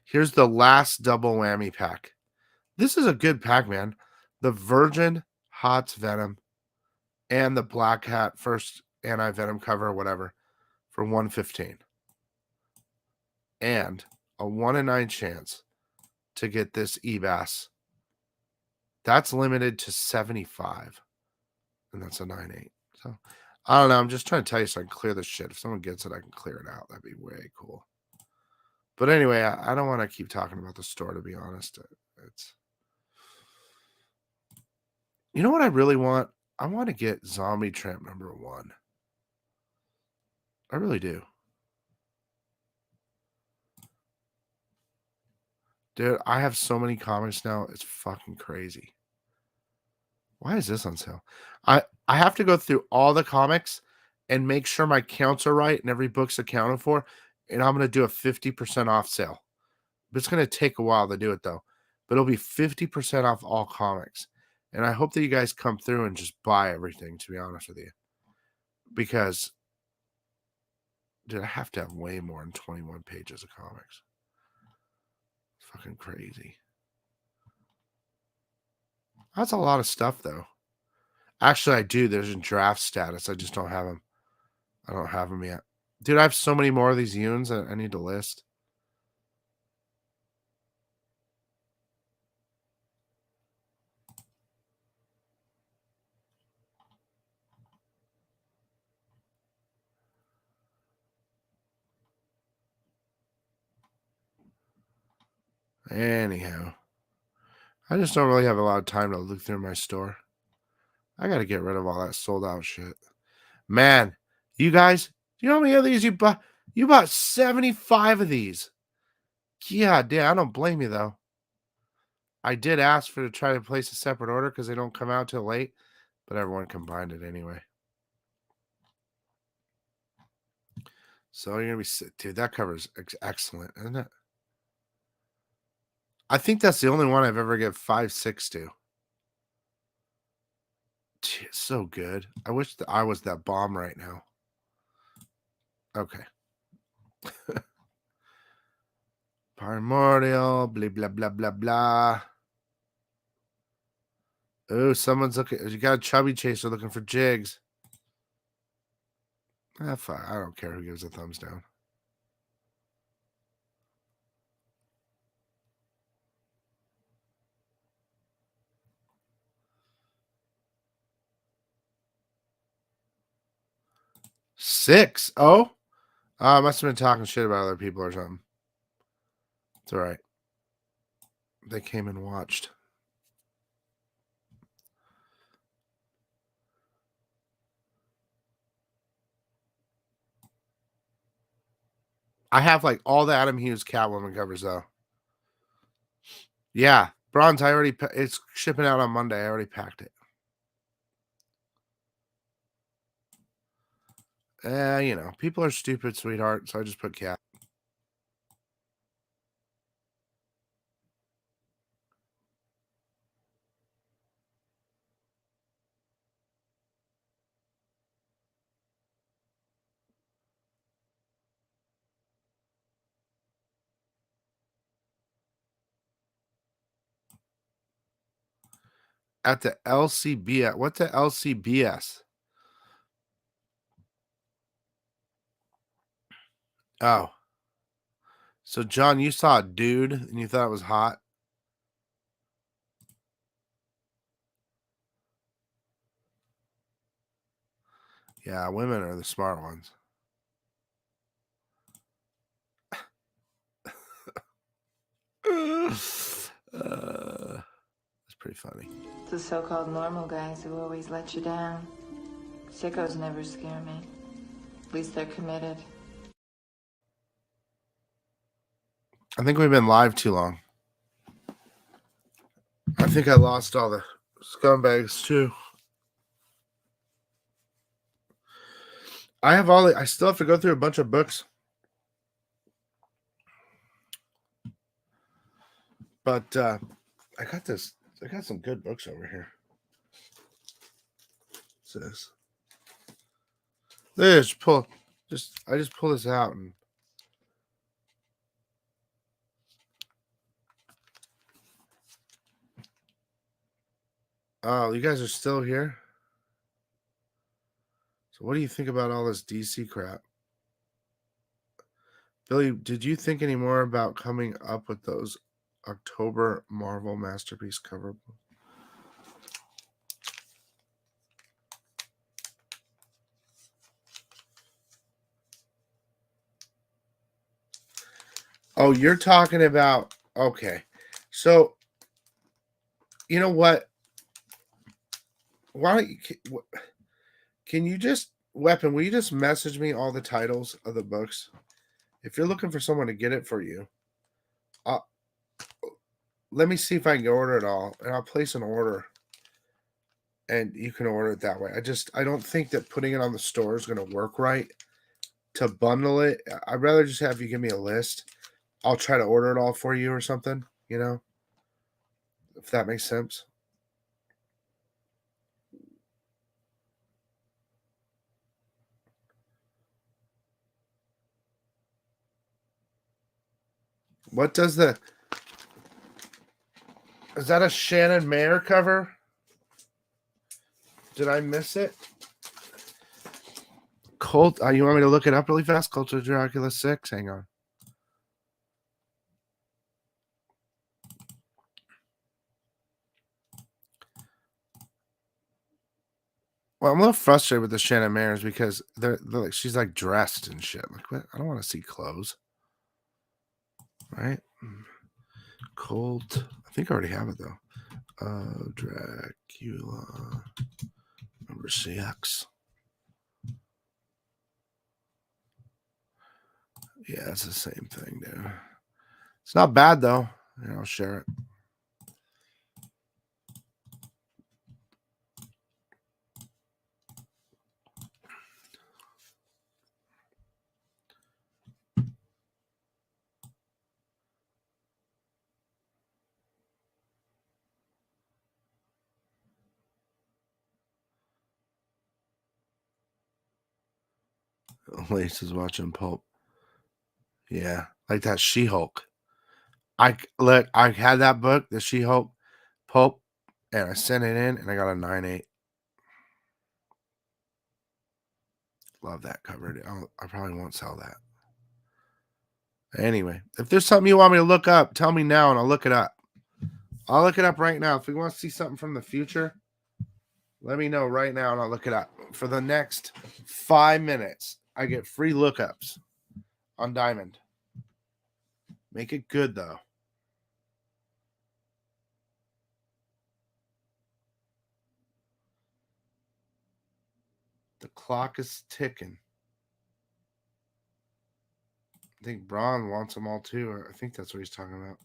Here's the last double whammy pack. This is a good pack, man. The Virgin Hots Venom and the Black Hat first anti-venom cover or whatever for 115. And a 1 in 9 chance to get this eBass. That's limited to 75. And that's a 9.8. So I don't know. I'm just trying to tell you so I can clear this shit. If someone gets it, I can clear it out. That'd be way cool. But anyway, I don't want to keep talking about the store, to be honest. It's, you know what I really want? I want to get Zombie Tramp #1. I really do. Dude, I have so many comics now. It's fucking crazy. Why is this on sale? I have to go through all the comics and make sure my counts are right and every book's accounted for. And I'm going to do a 50% off sale. But it's going to take a while to do it, though. But it'll be 50% off all comics. And I hope that you guys come through and just buy everything, to be honest with you. Because, dude, I have to have way more than 21 pages of comics. It's fucking crazy. That's a lot of stuff, though. Actually, I do. There's in draft status. I just don't have them. I don't have them yet. Dude, I have so many more of these Yuns that I need to list. Anyhow, I just don't really have a lot of time to look through my store. I got to get rid of all that sold out shit. Man, you guys, do you know how many of these you bought? You bought 75 of these. Yeah, damn, I don't blame you, though. I did ask for to try to place a separate order because they don't come out till late, but everyone combined it anyway. So you're going to be, dude, that cover is excellent, isn't it? I think that's the only one I've ever given 5.6 to. Gee, it's so good. I wish that I was that bomb right now. Okay. Primordial, blah, blah, blah, blah, blah. Oh, someone's looking. You got a chubby chaser looking for jigs. Ah, fine. I don't care who gives a thumbs down. Six. Oh, I must have been talking shit about other people or something. It's all right. They came and watched. I have like all the Adam Hughes Catwoman covers though. Yeah, bronze. I already. It's shipping out on Monday. I already packed it. You know, people are stupid, sweetheart. So I just put cat. At the LCBS. What's the LCBS? Oh. So, John, you saw a dude and you thought it was hot? Yeah, women are the smart ones. It's pretty funny.
The so-called normal guys who always let you down. Sickos never scare me. At least they're committed.
I think we've been live too long. I think I lost all the scumbags too. I still have to go through a bunch of books. But I got some good books over here. What's this? I just pull this out and Oh, you guys are still here? So what do you think about all this DC crap? Billy, did you think any more about coming up with those October Marvel Masterpiece cover? Oh, you're talking about, okay. So, you know what? Why don't you, can you just, Weapon, will you just message me all the titles of the books? If you're looking for someone to get it for you, let me see if I can order it all, and I'll place an order, and you can order it that way. I don't think that putting it on the store is going to work right to bundle it. I'd rather just have you give me a list. I'll try to order it all for you or something, if that makes sense. What does is that a Shannon Mayer cover? Did I miss it? Cult, you want me to look it up really fast? Cult of Dracula 6? Hang on. Well, I'm a little frustrated with the Shannon Mayers because they're like, she's like dressed and shit. Like, what? I don't want to see clothes. Right? Cult. I think I already have it though. Dracula number 6. Yeah, it's the same thing, dude. It's not bad though. I'll share it. Lace is watching Pulp. Yeah, like that She-Hulk. I had that book, the She-Hulk Pulp, and I sent it in, and I got a 9.8. Love that cover. I probably won't sell that. Anyway, if there's something you want me to look up, tell me now, and I'll look it up. I'll look it up right now. If you want to see something from the future, let me know right now, and I'll look it up. For the next 5 minutes, I get free lookups on Diamond. Make it good, though. The clock is ticking. I think Braun wants them all, too. I think that's what he's talking about.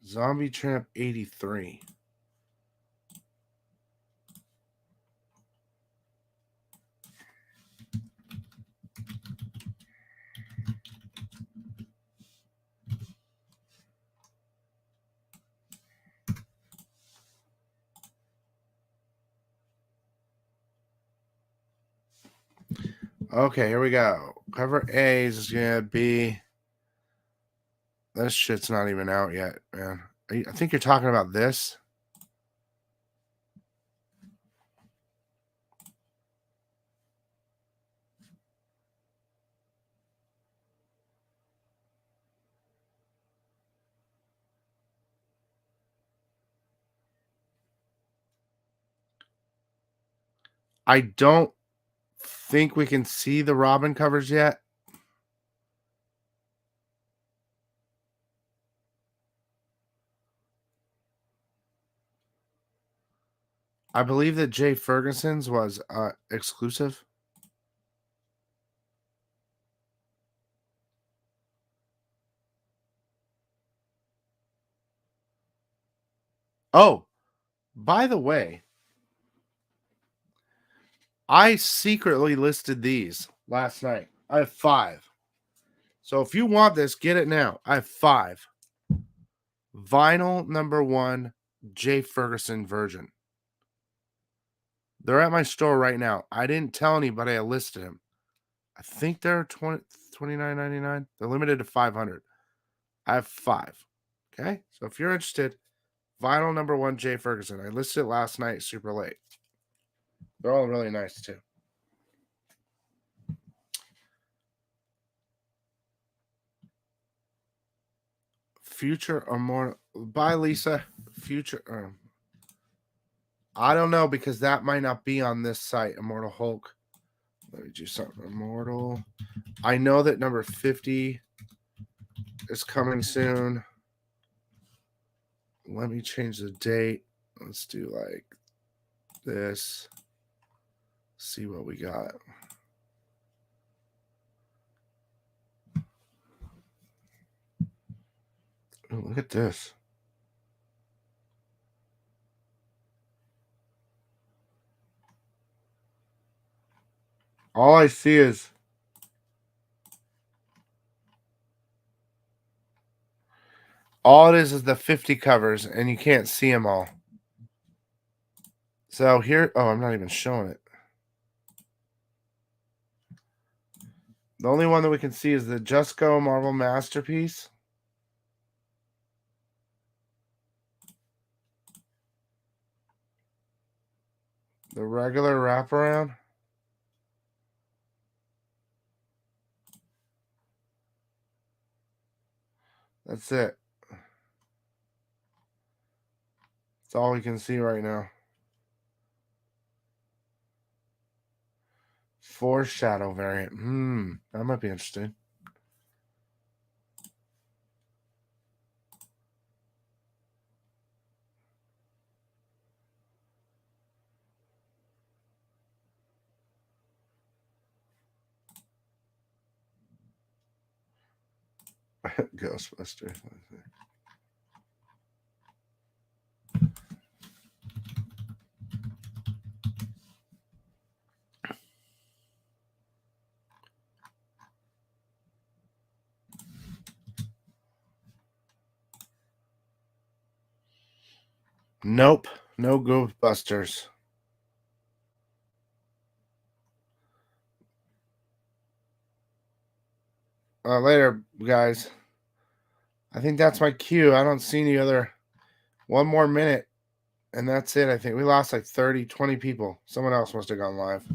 Zombie Tramp 83. Okay, here we go. Cover A is going to be... This shit's not even out yet, man. I think you're talking about this. I don't think we can see the Robin covers yet. I believe that Jay Ferguson's was exclusive. Oh, by the way, I secretly listed these last night. I have 5. So if you want this, get it now. I have 5. Vinyl number 1, Jay Ferguson version. They're at my store right now. I didn't tell anybody I listed them. I think they're $29.99. They're limited to 500. I have 5. Okay? So if you're interested, Vinyl number 1, Jay Ferguson. I listed it last night, super late. They're all really nice too. Future Immortal. Bye, Lisa. Future. I don't know because that might not be on this site. Immortal Hulk. Let me do something. Immortal. I know that number 50 is coming soon. Let me change the date. Let's do like this. See what we got. Oh, look at this. All I see is all it is the 50 covers, and you can't see them all. So here, oh, I'm not even showing it. The only one that we can see is the Just Go Marvel Masterpiece. The regular wraparound. That's it. That's all we can see right now. Foreshadow variant. That might be interesting. Ghostbusters. Nope. No Ghostbusters. Later, guys. I think that's my cue. I don't see any other. One more minute, and that's it. I think we lost like 30, 20 people. Someone else must have gone live.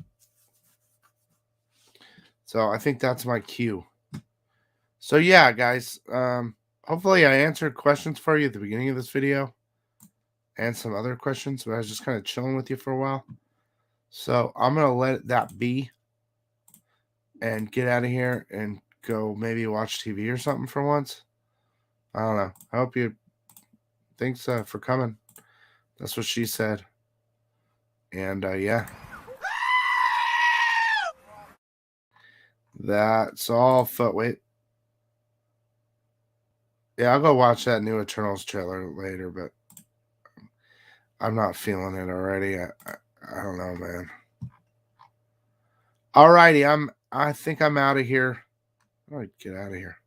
So I think that's my cue. So yeah, guys. Hopefully I answered questions for you at the beginning of this video. And some other questions, but I was just kind of chilling with you for a while. So I'm going to let that be and get out of here and go maybe watch TV or something for once. I don't know. I hope you. Thanks for coming. That's what she said. And yeah. That's all. Wait. Yeah, I'll go watch that new Eternals trailer later, but I'm not feeling it already. I don't know, man. Alrighty, I think I'm out of here. How do I get out of here?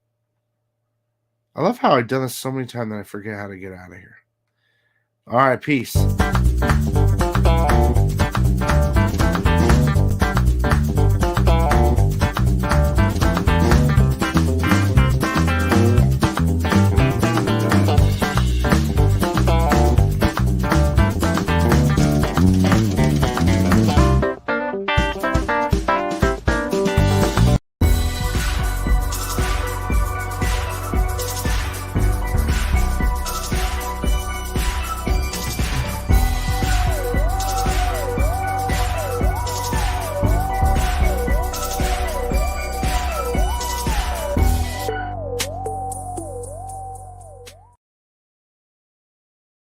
I love how I've done this so many times that I forget how to get out of here. All right, peace.